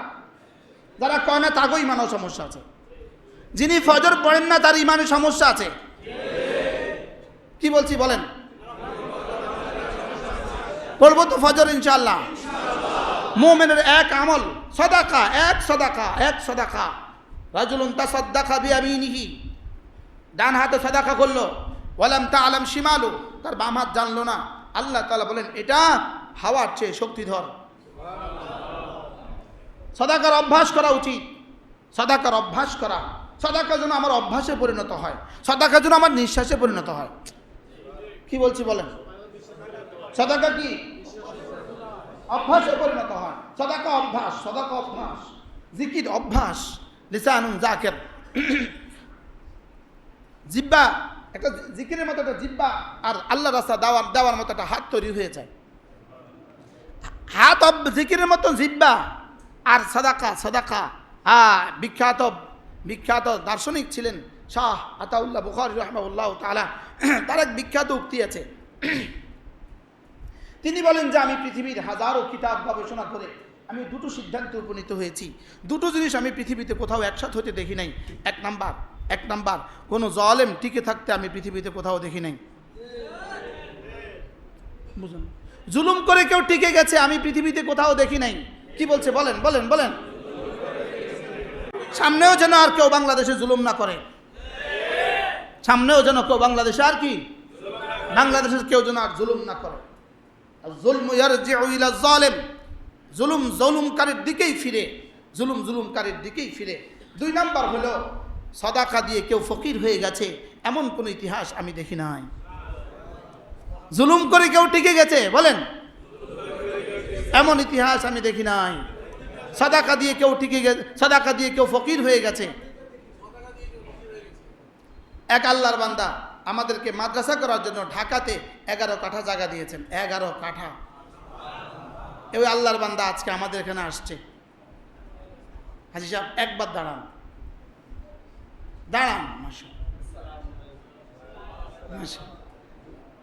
যারা কয় না তাকেও ইমানও সমস্যা আছে। যিনি ফজর পড়েন না তার ইমানের সমস্যা আছে। কি বলছি বলেন? পড়বো তো ফজর ইনশাআল্লাহ। মুমিনের এক আমল সাদাকা, এক সাদাকা, এক সাদাকা। রাজুলুন তাসাদ্দাকা বিয়ামিনিহি, ডান হাতে সাদাকা করলো, ওয়ালাম তাআলাম শিমালু, তার বাম হাত জানলো না। আল্লাহ তাআলা বলেন এটা হাওয়ার চেয়ে শক্তিধর। সাদাকার অভ্যাস করা উচিত, সাদাকার অভ্যাস করা। সাদাকা যেন আমার অভ্যাসে পরিণত হয়, সাদাকা যেন আমার নিঃশ্বাসে পরিণত হয়। কি বলছি বলেন? সাদাকা কি অভ্যাসে পরিণত হয়। সাদাকা অভ্যাস, সাদাকা অভ্যাস, জিকির অভ্যাস। লিসানুন যাকির, জিব্বা একটা জিকিরের মতো একটা জিব্বা, আর আল্লাহ রাস্তা দেওয়ার মতো একটা হাত তৈরি হয়ে যায়। হাত জিকিরের মতো জিব্বা আর সাদাকা। সাদাকা বিখ্যাত দার্শনিক ছিলেন শাহ আতাউল্লাহ বুখারী রাহমাহুল্লাহ তাআলা। তার এক বিখ্যাত উক্তি আছে। তিনি বলেন যে আমি পৃথিবীর হাজারো কিতাব গবেষণা করে আমি দুটো সিদ্ধান্তে উপনীত হয়েছি। দুটো জিনিস আমি পৃথিবীতে কোথাও একসাথে হতে দেখি নাই। এক নাম্বার কোনো জালেম টিকে থাকতে আমি পৃথিবীতে কোথাও দেখি নাই। বুঝুন, জুলুম করে কেউ টিকে গেছে আমি পৃথিবীতে কোথাও দেখি নাই। কি বলছে বলেন বলেন বলেন? সামনেও যেন আর কেউ বাংলাদেশে জুলুম না করে, সামনেও যেন কেউ বাংলাদেশে আর কি বাংলাদেশের কেউ যেন আর জুলুম না করে। যুলমু ইয়ারজিউ ইলা যালিম, জুলুম জুলুমকারীর দিকেই ফিরে, জুলুমকারীর দিকেই ফিরে। দুই নাম্বার হলো সাদাকা দিয়ে কেউ ফকির হয়ে গেছে এমন কোন ইতিহাস আমি দেখি নাই। জুলুম করে কেউ টিকে গেছে বলেন, এমন ইতিহাস আমি দেখি নাই। সাদাকা দিয়ে কেউ টিকে গেছে, সাদাকা দিয়ে কেউ ফকির হয়ে গেছে। এক আল্লাহর বান্দা আমাদেরকে মাদ্রাসা করার জন্য ঢাকাতে 11 কাঠা জায়গা দিয়েছেন। 11 কাঠা। ওই আল্লাহর বান্দা আজকে আমাদের এখানে আসছে। হাজী সাহেব একবার দাঁড়ান, দাঁড়ান।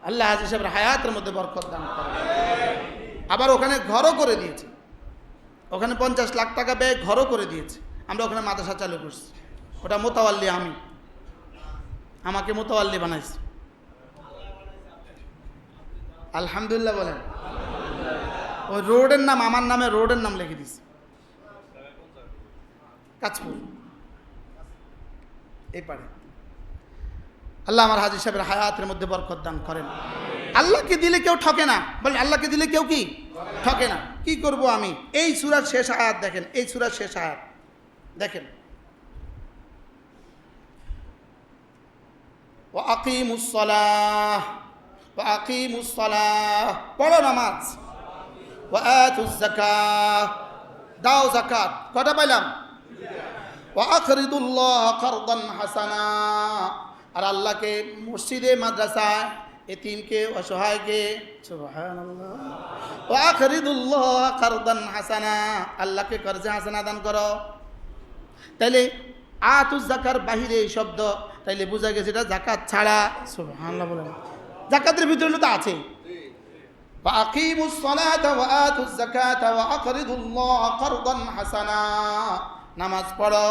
আল্লাহ হাজী সাহেবের হায়াতের মধ্যে বরকত দান করে। আবার ওখানে ঘরও করে দিয়েছে, ওখানে 50 লাখ টাকা ব্যয় ঘরও করে দিয়েছে। আমরা ওখানে মাদ্রাসা চালু করছি। ওটা মোতাওয়াল্লি, আমাকে মোতাওয়াল্লি বানাইছে। আলহামদুলিল্লাহ বলেন। ওই রোডের নাম আমার নামে, রোডের নাম লিখে দিছে কাঁচপুর এই পারে। আল্লাহ আমার হাজী সাহেবের হায়াতের মধ্যে বরকত দান করেন। আল্লাহকে দিলে কেউ ঠকে না, বলেন আল্লাহকে দিলে কেউ কি ঠকে না। কি করব আমি? এই সূরার শেষ আয়াত দেখেন, এই সূরার শেষ আয়াত দেখেন, ওয়া আকিমুস সালাহ, ওয়া আকিমুস সালাহ, পড়ো নামাজ, ওয়া আতুজ যাকাত, দাও যাকাত। কটা পাইলাম? ওয়া আখরিদুল্লাহ কারদান হাসানা, আর আল্লাহকে মসজিদে মাদ্রাসায় এতিমকে অসহায়কে, সুবহানাল্লাহ, ওয়া আখরিদুল্লাহ কারদান হাসানা, আল্লাহকে কর্জে হাসানা দান করো। তাইলে আতুজ যাকার বাহিরে এই শব্দ, তাইলে বোঝা গেছে এটা যাকাত ছাড়া। সুবহানাল্লাহ বলেন। যাকাতের ভিতরে তো আছে, আকিমুস সালাতা ওয়া আতুজ যাকাতা ওয়া আকরিদুল্লাহ কারদান হাসানা, নামাজ পড়ো,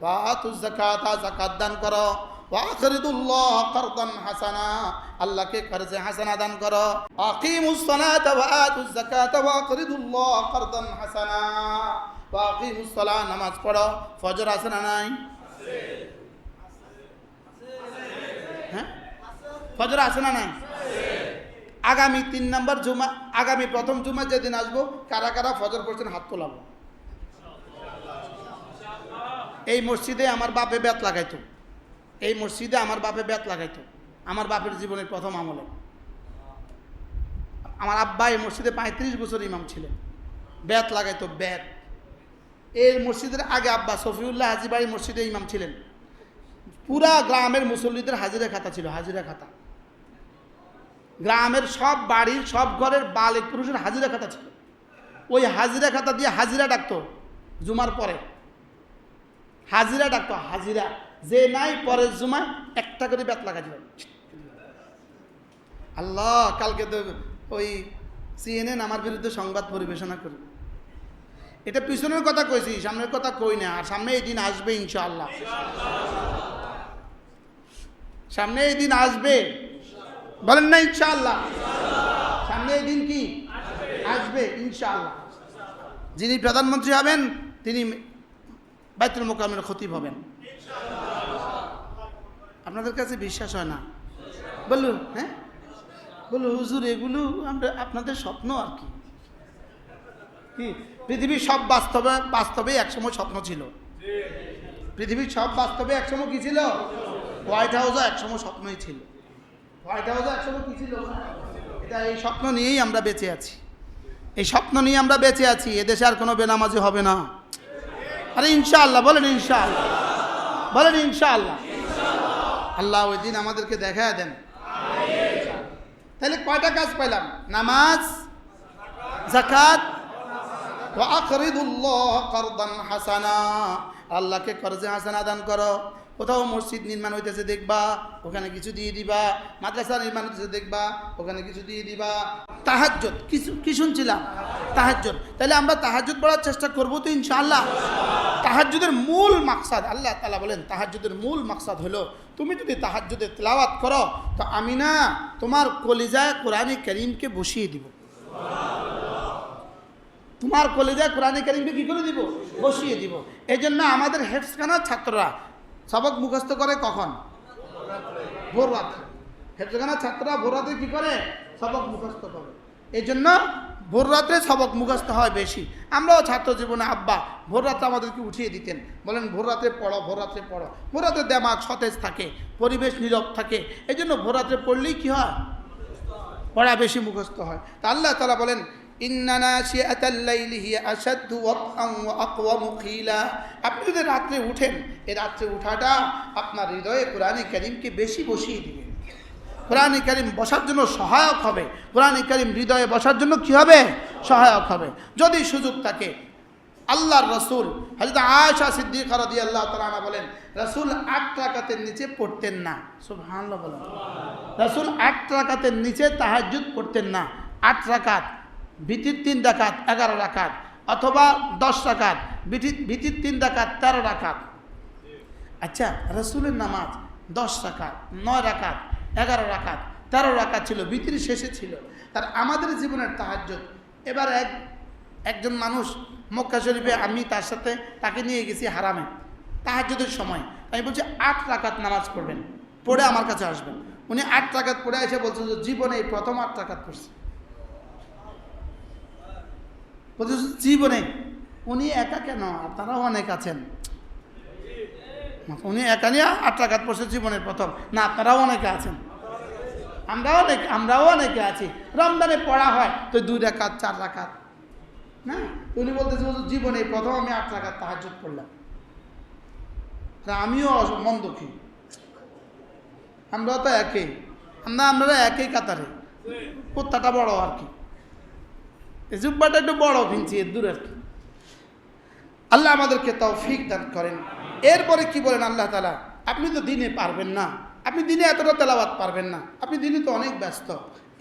ওয়া আতুজ যাকাতা, যাকাত দান করো, ওয়া আকরিদুল্লাহ কারদান হাসানা, আল্লাহকে কর্জে হাসানা দান করো। আকিমুস সালাতা ওয়া আতুজ যাকাতা ওয়া আকরিদুল্লাহ কারদান হাসানা, ওয়া আকিমুস সালাহ, নামাজ পড়ো। ফজর আছে না নাই? হ্যাঁ, ফজর আছে না নাই? আগামী 3 নম্বর জুমা, আগামী প্রথম জুমা যেদিন আসবো, কারা কারা ফজর করছেন হাত তোলাবো। এই মসজিদে আমার বাপে বেত লাগাইতো, এই মসজিদে আমার বাপে বেত লাগাইতো, আমার বাপের জীবনের প্রথম আমলে। আমার আব্বা এই মসজিদে 35 বছর ইমাম ছিলেন, বেত লাগাইতো, বেত। এই মসজিদের আগে আব্বা সফিউল্লাহ হাজী বাড়ি মসজিদে ইমাম ছিলেন। পুরা গ্রামের মুসল্লিদের হাজিরা খাতা ছিল, হাজিরা খাতা। গ্রামের সব বাড়ির সব ঘরের বালিক পুরুষের হাজিরা খাতা ছিল। ওই হাজিরা খাতা দিয়ে হাজিরা ডাকতো জুমার পরে, হাজিরা ডাকতো, হাজিরা যে নাই পরের জুমায় একটা করে বেত লাগা দিল। আল্লাহ, কালকে তো ওই CNN আমার বিরুদ্ধে সংবাদ পরিবেশনা করে। এটা পিছনের কথা কইছি, সামনের কথা কই না। আর সামনে এই দিন আসবে ইনশাআল্লাহ, সামনে এই দিন আসবে, বলেন না ইনশাআল্লাহ। সামনে এই দিন কি আসবে ইনশাআল্লাহ। যিনি প্রধানমন্ত্রী হবেন তিনি বাইতুল মোকাররমের খতিব হবেন। আপনাদের কাছে বিশ্বাস হয় না? বলু হ্যাঁ, বলু হুজুর এগুলো আমরা আপনাদের স্বপ্ন আর কি। কি পৃথিবীর সব বাস্তবে একসময় স্বপ্ন ছিল। পৃথিবীর সব বাস্তবে একসময় কি ছিল? হোয়াইট হাউসও একসময় স্বপ্নই ছিল। হোয়াইট হাউসও একসময় কি ছিল? এটা এই স্বপ্ন নিয়েই আমরা বেঁচে আছি, এই স্বপ্ন নিয়ে আমরা বেঁচে আছি। এদেশে আর কোনো বেনামাজি হবে না। আরে ইনশাআল্লাহ বলেন, ইনশাআল্লাহ বলেন, ইনশাআল্লাহ। আল্লাহ ওই দিন আমাদেরকে দেখা দেন। তাহলে কয়টা কাজ পাইলাম? নামাজ, যাকাত, ওয়া আকরিদুল্লাহ কারদান হাসানা, আল্লাহকে কর্জে হাসানা দান করো। কোথাও মসজিদ নির্মাণ হইতেছে দেখবা, ওখানে কিছু দিয়ে দিবা। মাদ্রাসা নির্মাণ হইতেছে দেখবা, ওখানে কিছু দিয়ে দিবা। তাহাজ্জুদ, কি শুনছিলাম? তাহাজ্জুদ। তাহলে আমরা তাহাজ্জুদ পড়ার চেষ্টা করবো তো ইনশাআল্লাহ। তাহাজ্জুদের মূল মাকসাদ, আল্লাহ তাআলা বলেন তাহাজ্জুদের মূল মাকসাদ হলো তুমি যদি তাহাজ্জুদের তেলাওয়াত করো তো আমি না তোমার কলিজায় কোরআনে কারীমকে বসিয়ে দিব। তোমার কলিজায় কোরআনে কারীমকে কি করে দিব? বসিয়ে দিব। এই জন্য আমাদের হেফজখানার ছাত্ররা সবক মুখস্থ করে কখন? ভোর রাত্রে। হেফজখানার ছাত্ররা ভোর রাত্রে কি করে? সবক মুখস্থ করে। এই জন্য ভোর রাত্রে সবক মুখস্থ হয় বেশি। আমরাও ছাত্র জীবনে আব্বা ভোর রাত্রে আমাদেরকে উঠিয়ে দিতেন, বলেন ভোর রাত্রে পড়ো, ভোর রাত্রে পড়ো। ভোর রাত্রে দেমাগ সতেজ থাকে, পরিবেশ নীরব থাকে। এই জন্য ভোর রাত্রে পড়লেই কি হয়? পড়া বেশি মুখস্থ হয়। তা আল্লাহ তাআলা বলেন ইন্না নাশিআতাল লাইলি হিয়া আশাদ্দু ওয়াতআন ওয়া আকওয়ামু কিলা। আপনি যদি রাত্রে উঠেন, এই রাত্রে উঠাটা আপনার হৃদয়ে কোরআনে কারীমকে বেশি বসিয়ে দিবে। কোরআনে কারীম বসার জন্য সহায়ক হবে। কোরআনে কারীম হৃদয়ে বসার জন্য কি হবে? সহায়ক হবে। যদি সুযোগ থাকে, আল্লাহর রাসূল হযরত আয়েশা সিদ্দিকা রাদিয়াল্লাহু তাআলা আনহা বলেন রাসূল 8 রাকাতের নিচে পড়তেন না। সুবহানাল্লাহ বলেন। রাসূল 8 রাকাতের নিচে তাহাজ্জুদ পড়তেন না। 8 রাকাত, ভিতির 3 রাকাত 11 রাকাত, অথবা 10 রাকাত, ভিতির 3 রাকাত 13 রাকাত। আচ্ছা, রাসূলের নামাজ 10 রাকাত, 9 রাকাত, 11 রাকাত, 13 রাকাত ছিল, ভিতির শেষে ছিল। তার আমাদের জীবনের তাহাজ্জুদ। এবার একজন মানুষ মক্কা শরীফে, আমি তার সাথে তাকে নিয়ে গেছি হারামে তাহাজ্জুদের সময়। আমি বলছি 8 রাকাত নামাজ পড়বেন, পড়ে আমার কাছে আসবেন। উনি 8 রাকাত পড়ে এসে বলছেন যে জীবনে এই প্রথম 8 রাকাত পড়ছে। বলছে জীবনে। উনি একা কেন? আপনারাও অনেক আছেন। উনি একা নিয়ে 8 রাকাত পড়ছে জীবনের প্রথম। না, আপনারাও অনেকে আছেন, আমরাও অনেকে আছি। রমজানে পড়া হয় তো 2 রাকাত 4 রাকাত না। উনি বলতেছে জীবনে প্রথম আমি 8 রাকাত তাহাজ্জুদ পড়লাম। আমিও মন দুঃখী, আমরাও তো একই, আমরা একই কাতারে। কুত্তাটা বড় আর কি, এই জুব্বাটা একটু বড় কিনছি, এর দূর আর কি। আল্লাহ আমাদেরকে তৌফিক দান করেন। এরপরে কি বলেন আল্লাহ তাআলা? আপনি তো দিনে পারবেন না, আপনি দিনে এতটা তেলাওয়াত পারবেন না, আপনি দিনে তো অনেক ব্যস্ত।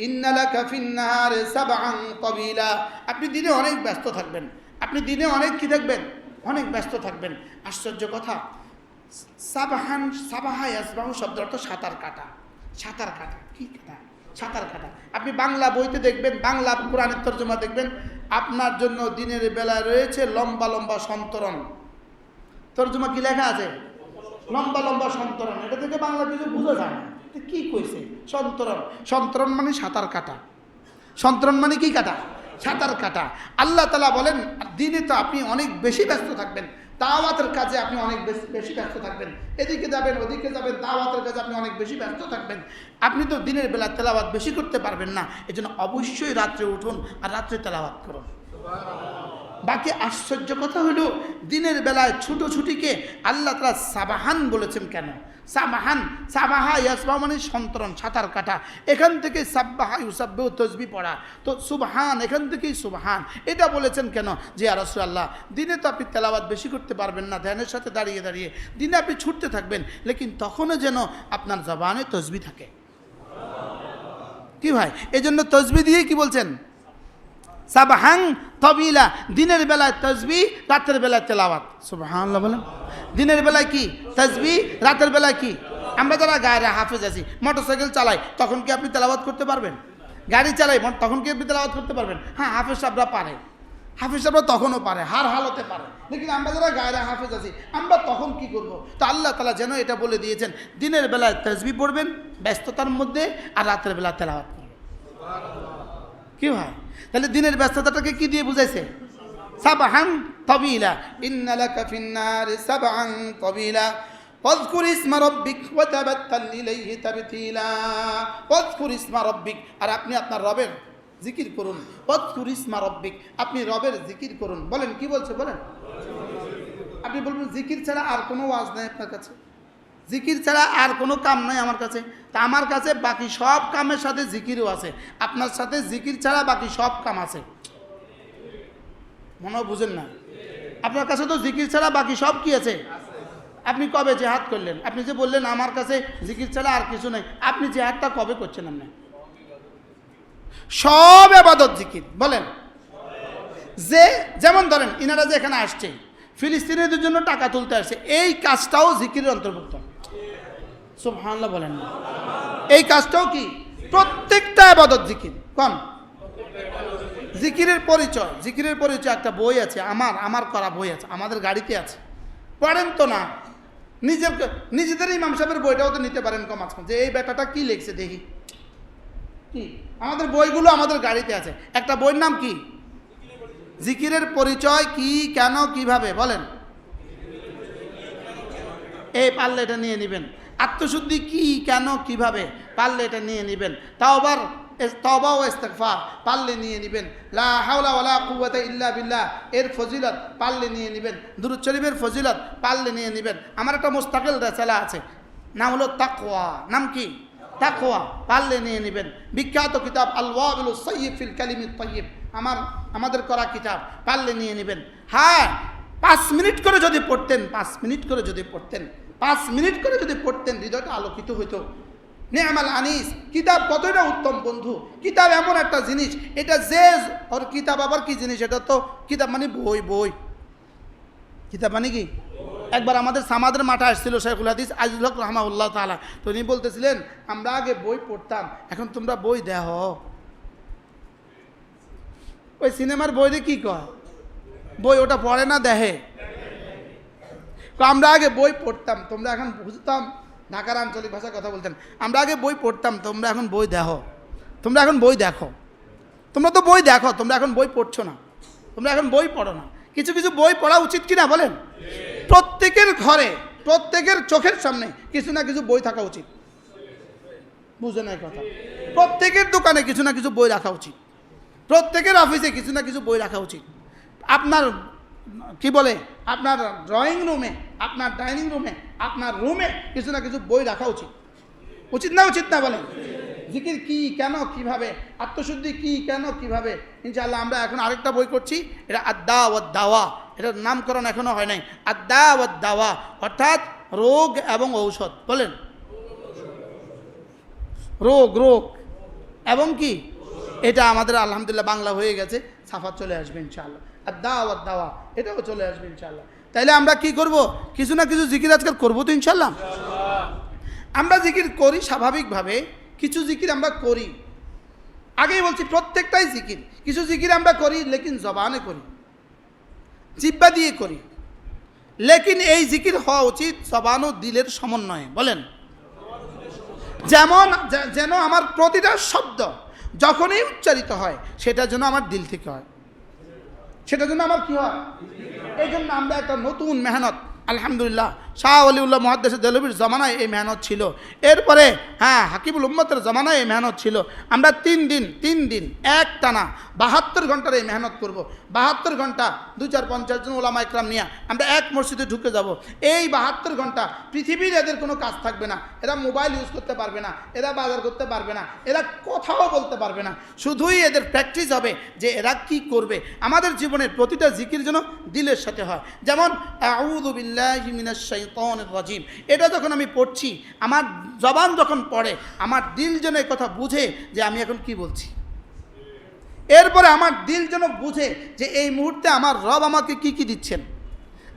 ইন্না লাকা ফিন-নাহারি সাবআন তাবিলা। আপনি দিনে অনেক ব্যস্ত থাকবেন, আপনি দিনে অনেক কি থাকবেন? অনেক ব্যস্ত থাকবেন। আশ্চর্য কথা, সাবাহান, সাবাহা ইয়াসবাহু শব্দ অর্থ সাঁতার কাটা। সাঁতার কাটা কি কাটা? সাঁতার কাটা। আপনি বাংলা বইতে দেখবেন, বাংলা কোরআনের তরজমা দেখবেন, আপনার জন্য দিনের বেলায় রয়েছে লম্বা লম্বা সন্তরণ। তরজমা কি লেখা আছে? লম্বা লম্বা সন্তরণ। এটা থেকে বাংলা কিছু বোঝা যায় না, কি কইছে? সন্তরণ। সন্তরণ মানে সাঁতার কাটা। সন্তরণ মানে কি কাটা? সাঁতার কাটা। আল্লাহ তাআলা বলেন দিনে তো আপনি অনেক বেশি ব্যস্ত থাকবেন, দাওয়াতের কাজে আপনি অনেক বেশি ব্যস্ত থাকবেন, এদিকে যাবেন ওদিকে যাবেন, দাওয়াতের কাজে আপনি অনেক বেশি ব্যস্ত থাকবেন। আপনি তো দিনের বেলা তেলাওয়াত বেশি করতে পারবেন না। এজন্য অবশ্যই রাত্রে উঠুন আর রাত্রে তেলাওয়াত করুন। বাকি আশ্চর্য কথা হলো দিনের বেলায় ছুটোছুটিকে আল্লাহ তাআলা সাবাহান বলেছেন কেন? সাবাহান, সাবাহা ইয়াসবাহ মানে সন্তরণ, সাঁতার কাটা। এখান থেকে সাব্বাহা ইউসাব্বিহু তসবিহ পড়া, তো সুবহান এখান থেকেই সুবহান। এটা বলেছেন কেন? যে ইয়া রাসূলুল্লাহ, দিনে তো আপনি তেলাওয়াত বেশি করতে পারবেন না, ধ্যানের সাথে দাঁড়িয়ে দাঁড়িয়ে দিনে আপনি ছুটতে থাকবেন, লেকিন তখনও যেন আপনার জবানে তসবিহ থাকে। কি ভাই, এই জন্য তসবিহ দিয়ে কি বলছেন? সাবহান তবিলা, দিনের বেলায় তসবিহ, রাতের বেলায় তেলাওয়াত। সুবহানাল্লাহ বলেন। দিনের বেলায় কি তসবিহ, রাতের বেলায় কি? আমরা যারা গায়ে হাফেজ আছি, মোটরসাইকেল চালাই, তখন কি আপনি তেলাওয়াত করতে পারবেন? গাড়ি চালাই, তখন কি আপনি তেলাওয়াত করতে পারবেন? হ্যাঁ, হাফেজ সাহেবরা পারে, হাফেজ সাহেবরা তখনও পারে, হার হালতে পারে। লেকিন আমরা যারা গায়ে হাফেজ আছি, আমরা তখন কি করব? তো আল্লাহ তাআলা যেন এটা বলে দিয়েছেন, দিনের বেলায় তসবিহ পড়বেন ব্যস্ততার মধ্যে, আর রাতের বেলা তেলাওয়াত করবেন। কি ভাই, তাহলে দিনের ব্যস্ততাটাকে কি দিয়ে বুঝাইছে? সাবহান তাবিলা, ইন্না লাকা ফিন্নার সাবহান তাবিলা, ওয়াজকুর ইসমা রাব্বিক ওয়া তাবাত্তাল ইলাইহি তাবতিলা। ওয়াজকুর ইসমা রাব্বিক, আর আপনি আপনার রবের জিকির করুন। ওয়াজকুর ইসমা রাব্বিক, আপনি রবের জিকির করুন। বলেন, কি বলছে বলেন? আপনি বলবেন জিকির ছাড়া আর কোনো ওয়াজ নাই আপনার কাছে, জিকির ছাড়া আর কোনো কাম নাই আমার কাছে। তা আমার কাছে বাকি সব কামের সাথে জিকিরও আছে, আপনার সাথে জিকির ছাড়া বাকি সব কাম আছে। মনে বুঝেন না? আপনার কাছে তো জিকির ছাড়া বাকি সব কি আছে? আপনি কবে জেহাদ করলেন? আপনি যে বললেন আমার কাছে জিকির ছাড়া আর কিছু নেই, আপনি জেহাদটা কবে করছেন? আপনি সব ইবাদত জিকির। বলেন, যে যেমন ধরেন ইনারা যে এখানে আসছে, ফিলিস্তিনিদের জন্য টাকা তুলতে আসছে, এই কাজটাও জিকিরের অন্তর্ভুক্ত। সুবহানাল্লাহ বলেন না? এই কাজটাও কি? প্রত্যেকটা ইবাদত জিকির। কোন জিকিরের পরিচয়? জিকিরের পরিচয় একটা বই আছে, আমার করা বই আছে, আমাদের গাড়িতে আছে, পড়েন তো না। নিজেদের ইমাম সাহেবের বইটাও তো নিতে পারেন কম আজকাল, যে এই ব্যাটাটা কি লিখছে দেখি। কি আমাদের বইগুলো আমাদের গাড়িতে আছে। একটা বইয়ের নাম কি? জিকিরের পরিচয় কি, কেন, কিভাবে। বলেন, এই পারলে এটা নিয়ে নেবেন। আত্মশুদ্ধি কি, কেন, কিভাবে, পারলে এটা নিয়ে নেবেন। তওবা ও ইস্তিগফার পারলে নিয়ে নেবেন। লা হাওলা ওয়ালা কুওয়াতা ইল্লা বিল্লাহ এর ফজিলত পারলে নিয়ে নেবেন। দুরূদ শরীফের ফজিলত পারলে নিয়ে নেবেন। আমার একটা মুস্তাকিল রিসালা আছে, নাম হলো তাকওয়া। নাম কি? তাকওয়া। পারলে নিয়ে নেবেন। বিখ্যাত কিতাব আল ওয়াবিলুস সাইয়্যিব ফিল কালিমিত তাইয়্যিব, আমাদের করা কিতাব, পারলে নিয়ে নেবেন। হ্যাঁ, 5 মিনিট করে যদি পড়তেন, 5 মিনিট করে যদি পড়তেন, 5 মিনিট করে যদি পড়তেন, হৃদয়টা আলোকিত হইতো। নেমাল আনিস, কিতাব কতটা উত্তম বন্ধু। কিতাব এমন একটা জিনিস, এটা যে ওর কিতাব আবার কি জিনিস? এটা তো কিতাব মানে বই, বই। কিতাব মানে কি? একবার আমাদের সামাদের মাঠে আসছিল শেখুল হাদিস আজিজুল হক রাহমাহুল্লাহ তাআলা, তো উনি বলতেছিলেন, আমরা আগে বই পড়তাম, এখন তোমরা বই দেহ। ওই সিনেমার বইরে কি কয়? বই ওটা পড়ে না, দেহে। আমরা আগে বই পড়তাম, তোমরা এখন বুঝতাম। ঢাকার আঞ্চলিক ভাষায় কথা বলতেন, আমরা আগে বই পড়তাম, তোমরা এখন বই দেখো। তোমরা এখন বই দেখো, তোমরা তো বই দেখো, তোমরা এখন বই পড়ছো না, তোমরা এখন বই পড়ো না। কিছু কিছু বই পড়া উচিত কিনা বলেন? প্রত্যেকের ঘরে, প্রত্যেকের চোখের সামনে কিছু না কিছু বই থাকা উচিত। বুঝে নাই কথা? প্রত্যেকের দোকানে কিছু না কিছু বই রাখা উচিত, প্রত্যেকের অফিসে কিছু না কিছু বই রাখা উচিত। আপনার কি বলে, আপনার ড্রয়িং রুমে, আপনার ডাইনিং রুমে, আপনার রুমে কিছু না কিছু বই রাখা উচিত। উচিত না? উচিত না বলেন? জিকির কি, কেন, কিভাবে, আত্মশুদ্ধি কি, কেন, কিভাবে। ইনশাআল্লাহ আমরা এখন আরেকটা বই করছি, এটা আদ্দা ওয়াদ দাওয়া, এটার নামকরণ এখনো হয় নাই। আদ্দা ওয়াদ দাওয়া অর্থাৎ রোগ এবং ঔষধ। বলেন, রোগ এবং কি, এটা আমাদের আলহামদুলিল্লাহ বাংলা হয়ে গেছে, ছাপা চলে আসবে ইনশাআল্লাহ। আদ্দা ওয়াদ দাওয়া এটাও চলে আসবে ইনশাআল্লাহ। তাইলে আমরা কি করব? কিছু না কিছু জিকির আজকাল করবো তো ইনশাআল্লাহ। আমরা জিকির করি স্বাভাবিকভাবে, কিছু জিকির আমরা করি। আগেই বলছি প্রত্যেকটাই জিকির। কিছু জিকির আমরা করি লেকিন জবানে করি, জিহ্বা দিয়ে করি। লেকিন এই জিকির হওয়া উচিত জবান ও দিলের সমন্বয়ে। বলেন, যেন আমার প্রতিটা শব্দ যখনই উচ্চারিত হয় সেটা যেন আমার দিল থেকে হয়, সেটা যেন আমার কি হয়। এই জন্য আমরা একটা নতুন মেহনত আলহামদুলিল্লাহ শাহ ওলিউল্লাহ মুহাদ্দিস দেহলভির জমানায় এই মেহনত ছিল। এরপরে হাকিমুল উম্মতের জমানায় এই মেহনত ছিল। আমরা 3 দিন এক টানা 72 ঘন্টার এই মেহনত করব। 72 ঘন্টা 2-4-50 জন ওলামা ইকরাম নিয়ে আমরা এক মসজিদে ঢুকে যাব। এই 72 ঘন্টা পৃথিবীর এদের কোনো কাজ থাকবে না। এরা মোবাইল ইউজ করতে পারবে না, এরা বাজার করতে পারবে না, এরা কথাও বলতে পারবে না। শুধুই এদের প্র্যাকটিস হবে যে এরা কি করবে। আমাদের জীবনের প্রতিটা জিকির যেন দিলের সাথে হয়। যেমন আউযু বিল্লাহি মিনাশ শাইতানির রাজিম, এটা যখন আমি পড়ছি, আমার জবান যখন পড়ে, আমার দিল যেন এই কথা বুঝে যে আমি এখন কি বলছি। এরপরে আমার দিল যেন বুঝে যে এই মুহূর্তে আমার রব আমাকে কি কি দিচ্ছেন।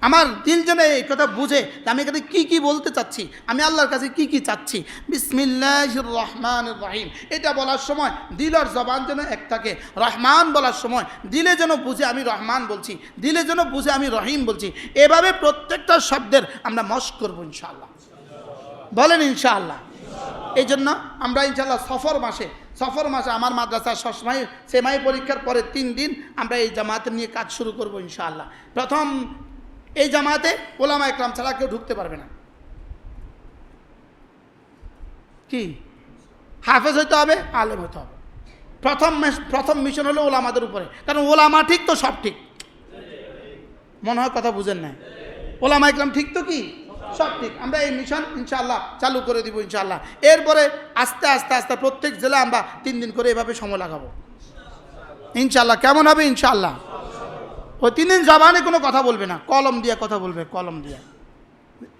আমার দিল যেন এই কথা বুঝে যে আমি এখানে কী কী বলতে চাচ্ছি, আমি আল্লাহর কাছে কি কি চাচ্ছি। বিসমিল্লাহির রহমানির রহিম, এটা বলার সময় দিল আর জবান যেন এক থাকে। রহমান বলার সময় দিলে যেন বুঝে আমি রহমান বলছি, দিলে যেন বুঝে আমি রহিম বলছি। এভাবে প্রত্যেকটা শব্দের আমরা মশক করবো ইনশাআল্লাহ। বলেন ইনশাআল্লাহ। এই জন্য আমরা ইনশাআল্লাহ সফর মাসে আমার মাদ্রাসার সবসময় সেমাই পরীক্ষার পরে 3 দিন আমরা এই জামাতে নিয়ে কাজ শুরু করবো ইনশাআল্লাহ। প্রথম এই জামাতে ওলামা ইকরাম ছাড়া কেউ ঢুকতে পারবে না। কি হাফেজ হইতে হবে, আলেম হইতে হবে। প্রথম মিশন হলো ওলামাদের উপরে, কারণ ওলামা ঠিক তো সব ঠিক। মনে হয় কথা বুঝেন না। ওলামা ইকরাম ঠিক তো কি সব ঠিক। আমরা এই মিশন ইনশাআল্লাহ চালু করে দিব ইনশাআল্লাহ। এরপরে আস্তে আস্তে প্রত্যেক জেলা আমরা 3 দিন করে এভাবে সময় লাগাবো ইনশাআল্লাহ। কেমন হবে ইনশাআল্লাহ? ওই 3 দিন জবানে কোনো কথা বলবে না, কলম দিয়ে কথা বলবে, কলম দিয়ে।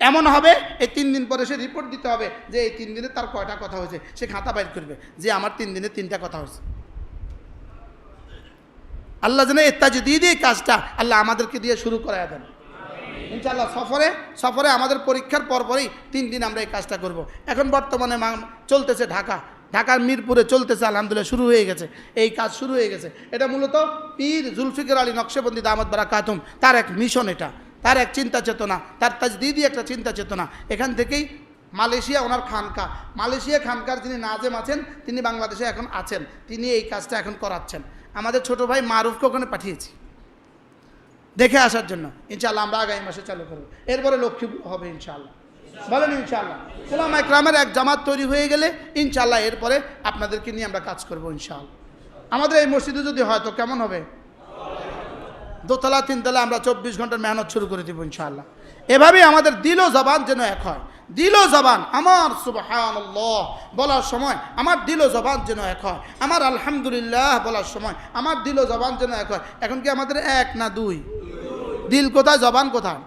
এমন হবে এই 3 দিন পরে সে রিপোর্ট দিতে হবে যে এই 3 দিনে তার কয়টা কথা হয়েছে। সে খাতা বাইর করবে যে আমার 3 দিনে 3টা কথা হয়েছে। আল্লাহ যেন এত্তাজি দিয়ে দিয়ে কাজটা আল্লাহ আমাদেরকে দিয়ে শুরু করায় দেন ইনশাআল্লাহ। সফরে আমাদের পরীক্ষার পরপরই 3 দিন আমরা এই কাজটা করব। এখন বর্তমানে চলতেছে ঢাকার মিরপুরে চলতেছে, আলহামদুলিল্লাহ শুরু হয়ে গেছে, এই কাজ শুরু হয়ে গেছে। এটা মূলত পীর জুলফিকার আলী নকশবন্দি দামাত বারাকাতুম তার এক মিশন, এটা তার এক চিন্তা চেতনা, তার তাজদিদি একটা চিন্তা চেতনা। এখান থেকেই মালয়েশিয়া ওনার খানকা, মালয়েশিয়া খানকার যিনি নাজেম আছেন তিনি বাংলাদেশে এখন আছেন, তিনি এই কাজটা এখন করাচ্ছেন। আমাদের ছোট ভাই মারুফকে ওখানে পাঠিয়েছি দেখে আসার জন্য। ইনশাআল্লাহ আমরা আগামী মাসে চালু করব। এরপরে লক্ষ্মীপুর হবে ইনশাআল্লাহ। বলেন ইনশাআল্লাহ। ওলামা ইকরামের এক জামাত তৈরি হয়ে গেলে ইনশাআল্লাহ এরপরে আপনাদেরকে নিয়ে আমরা কাজ করব ইনশাআল্লাহ। আমাদের এই মসজিদে যদি হয় তো কেমন হবে? 2তলা 3তলা আমরা 24 ঘন্টার মেহনত শুরু করে দেব ইনশাআল্লাহ। এভাবেই আমাদের দিল ও জবান যেন এক হয়। দিল ও জবান আমার সুবহানাল্লাহ বলার সময় আমার দিল ও জবান যেন এক হয়। আমার আলহামদুলিল্লাহ বলার সময় আমার দিল ও জবান যেন এক হয়। এখন কি আমাদের 1 না 2? দিল কোথায়, জবান কোথায়?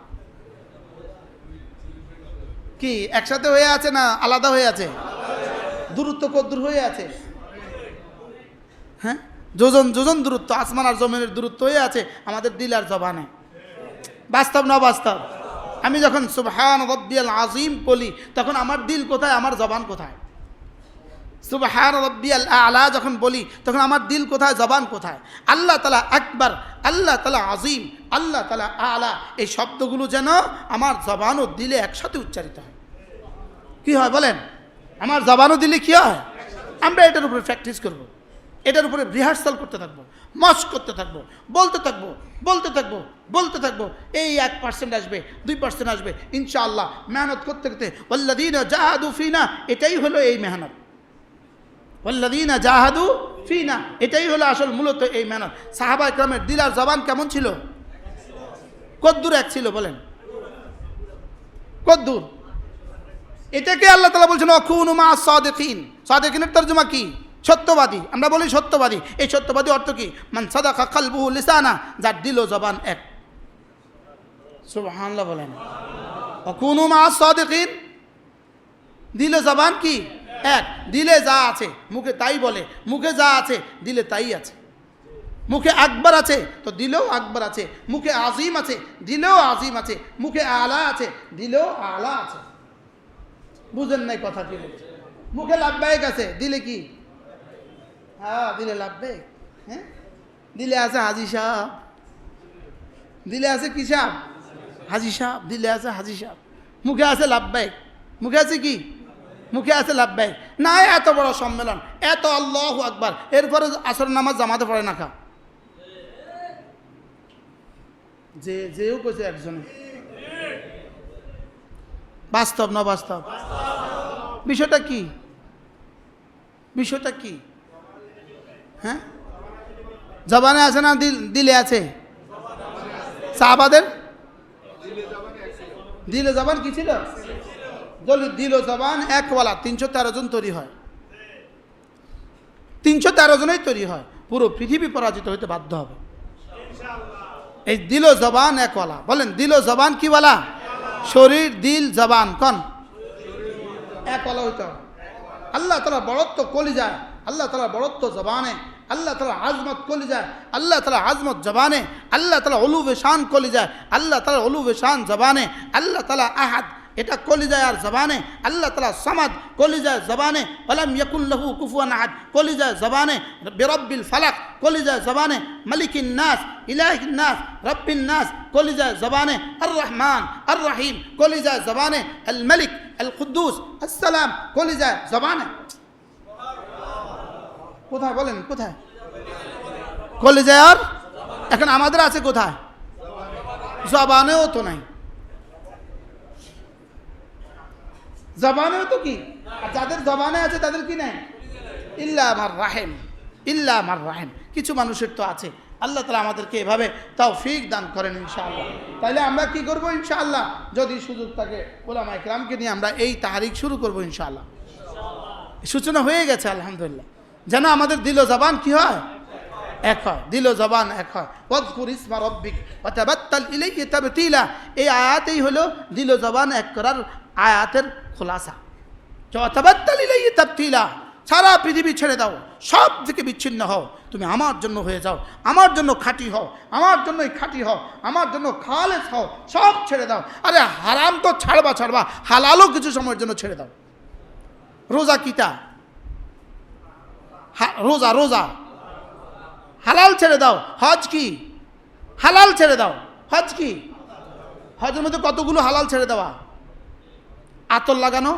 কি একসাথে হয়ে আছে না আলাদা হয়ে আছে? দূরত্ব কত দূর হয়ে আছে? হ্যাঁ, যোজন দূরত্ব, আসমান আর জমিনের দূরত্ব হয়ে আছে আমাদের দিল আর জবানে। বাস্তব না বাস্তব? আমি যখন সুবহান রাব্বিয়াল আযীম বলি তখন আমার দিল কোথায়, আমার জবান কোথায়? সুবহান রাব্বিয়াল আ'লা যখন বলি তখন আমার দিল কোথায়, জবান কোথায়? আল্লাহ তাআলা আকবার, আল্লাহ তাআলা আযীম, আল্লাহ তাআলা আ'লা, এই শব্দগুলো যেন আমার জবান ও দিলে একসাথে উচ্চারিত হয়। কি হয় বলেন? আমার জবান ও দিলে কি হয়? আমরা এটার উপরে প্র্যাকটিস করব, এটার উপরে রিহার্সাল করতে থাকবো, মস্ক করতে থাকবো, বলতে থাকবো। এই 1% আসবে, 2% আসবে ইনশাআল্লাহ। মেহনত করতে করতে ওয়াল্লাযীনা জাহাদু ফিনা, এটাই হলো এই মেহনত। ওয়াল্লাযীনা জাহাদু ফিনা, এটাই হলো আসল মূলত এই মেহনত। সাহাবা ইকরামের দিল আর জবান কেমন ছিল? কদ্দূর এক ছিল বলেন? কদ্দূর? এটাকে আল্লাহ তাআলা বলছেন ওয়াকুনু মা সাদিকিন। সাদিকিনের তরজমা কি? সত্যবাদী। আমরা বলি সত্যবাদী। এই সত্যবাদী অর্থ কি? মান সাদাকা কলবুহু লিসানা, যার দিল ও জবান এক। সুবহানাল্লাহ বলেন। ওয়াকুনু মা সাদিকিন, দিল ও জবান কি এক। দিলে যা আছে মুখে তাই বলে, মুখে যা আছে দিলে তাই আছে। মুখে আকবার আছে তো দিলেও আকবার আছে, মুখে আজিম আছে দিলেও আজিম আছে, মুখে আলা আছে দিলেও আলা আছে। বুঝেন নাই কথা কি বলছে? মুখে লাব্বাইক আছে দিলে কি? হ্যাঁ দিলে লাব্বাইক। হ্যাঁ, দিলে আছে হাজি সাহেব, দিলে আছে কি সাহেব? হাজি সাহেব। দিলে আছে হাজি সাহেব, মুখে আছে লাব্বাইক, মুখে আছে কি? মুখে আছে লাব্বাইক। না এত বড় সম্মেলন, এত আল্লাহু আকবার, এরপরে আসর নামাজ জামাতে পড়ে না খা। যেও কইছে একজনে বাস্তব না বাস্তব? বিষয়টা কি? বিষয়টা কি? হ্যাঁ, জবানে আছে না দিলে আছে? সাহাবাদের দিলে জবান কি ছিল? দিল জবান একওয়ালা 313 জন তৈরি হয়, 313 জনেই তৈরি হয়। পুরো পৃথিবী পরাজিত হইতে বাধ্য হবে। এই দিল জবান একওয়ালা। বলেন দিল জবান কি বলা? শরীর দিল জবান কোন একওয়ালা হইতে হবে। আল্লাহ তাআলা বড়ত্ব কলিজায়, আল্লাহ তাআলা বড়ত্ব জবানে, আল্লাহ তাআলা আজমত কলিজায়, আল্লাহ তাআলা আজমত জবানে, আল্লাহ তাআলা উলুবে শান কলিজায়, আল্লাহ তাআলা উলুবে শান জবানে, আল্লাহ তাআলা আহাদ এটা কলিজায় আর জবানে, আল্লাহ তাআলা সামাদ কলিজায় জবানে, ওয়ালাম ইয়াকুল লাহু কুফুয়ান আহাদ কলিজায় জবানে, বিরব্বিল ফালাক কলিজায় জবানে, মালিকিন নাস ইলাহিন নাস রব্বিন নাস কলিজায় জবানে, আর রহমান আর রহিম কলিজায় জবানে, আল মালিক আল কুদ্দুস আসসালাম কলিজায় জবানে। কোথায় বলেন কোথায়? কলিজায় আর এখন আমাদের আছে কোথায়? জবানেও তো নাই, জবানেও তো কি, আর যাদের জবানে আছে তাদের কি নাই? ইল্লা আমার রাহেম, ইল্লা আমার রাহেম। কিছু মানুষের তো আছে। আল্লাহ তাআলা আমাদেরকে এভাবে তৌফিক দান করেন ইনশাআল্লাহ। তাইলে আমরা কি করব ইনশাআল্লাহ? যদি সুযোগ থাকে উলামায়ে কেরামকে নিয়ে আমরা এই তাহরিক শুরু করব ইনশাআল্লাহ। সূচনা হয়ে গেছে আলহামদুলিল্লাহ। যেন আমাদের দিল জবান কি হয়? এক হয়। দিল জবান এক হয়। ওয়াজকুর ইসমা রাব্বিক ওয়া তাবাত্তাল ইলাইহি তাবতিলা। এই আয়াতেই হলো দিল জবান এক করার আয়াতের খোলাসা। ওয়া তাবাত্তাল ইলাইহি তাবতিলা। সারা পৃথিবী ছেড়ে দাও, সব থেকে বিচ্ছিন্ন হও, তুমি আমার জন্য হয়ে যাও, আমার জন্য খাঁটি হও, আমার জন্যই খাঁটি হও, আমার জন্য খালেস হও, সব ছেড়ে দাও। আরে হারাম তো ছাড়বা, হালালও কিছু সময়ের জন্য ছেড়ে দাও। রোজা কিতা? রোজা হালাল ছেড়ে দাও। হজ কি? হালাল ছেড়ে দাও। হজ কি? হজের মধ্যে কতগুলো হালাল ছেড়ে দেওয়া। আতর লাগানো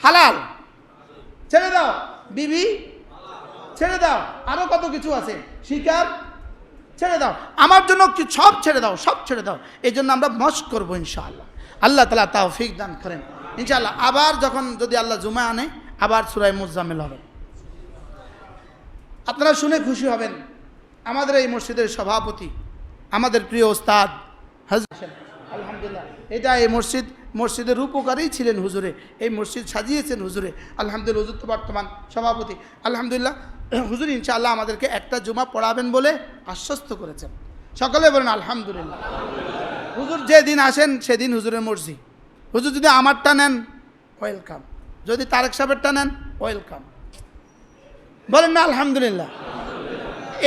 হালাল ছেড়ে দাও, বিবি ছেড়ে দাও, আরো কত কিছু আছে, শিকার ছেড়ে দাও, আমার জন্য কি সব ছেড়ে দাও, সব ছেড়ে দাও। এই জন্য আমরা মস্ক করবো ইনশাআল্লাহ। আল্লাহ তাআলা তৌফিক দান করেন ইনশাআল্লাহ। আবার যখন যদি আল্লাহ জুমা আনে আবার সূরা মুজাম্মিল হবে। আপনারা শুনে খুশি হবেন, আমাদের এই মসজিদের সভাপতি, আমাদের প্রিয় ওস্তাদ হযরত আলহামদুলিল্লাহ, এটা এই মসজিদের রূপকারী ছিলেন হুজুরে, এই মসজিদ সাজিয়েছেন হুজুরে আলহামদুলিল্লাহ। হুজুর তো বর্তমান সভাপতি আলহামদুলিল্লাহ। হুজুর ইনশাআল্লাহ আমাদেরকে একটা জুমা পড়াবেন বলে আশ্বস্ত করেছেন। সকলে বলেন আলহামদুলিল্লাহ। হুজুর যেদিন আসেন সেদিন হুজুরের মর্জি। হুজুর যদি আমারটা নেন ওয়েলকাম, যদি তারেক সাহেবেরটা নেন ওয়েলকাম, বলেন না আলহামদুলিল্লাহ।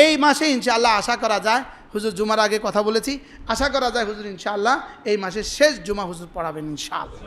এই মাসে ইনশাআল্লাহ আশা করা যায়, হুজুর জুমার আগে কথা বলেছি, আশা করা যায় হুজুর ইনশাআল্লাহ এই মাসের শেষ জুমা হুজুর পড়াবেন ইনশাআল্লাহ।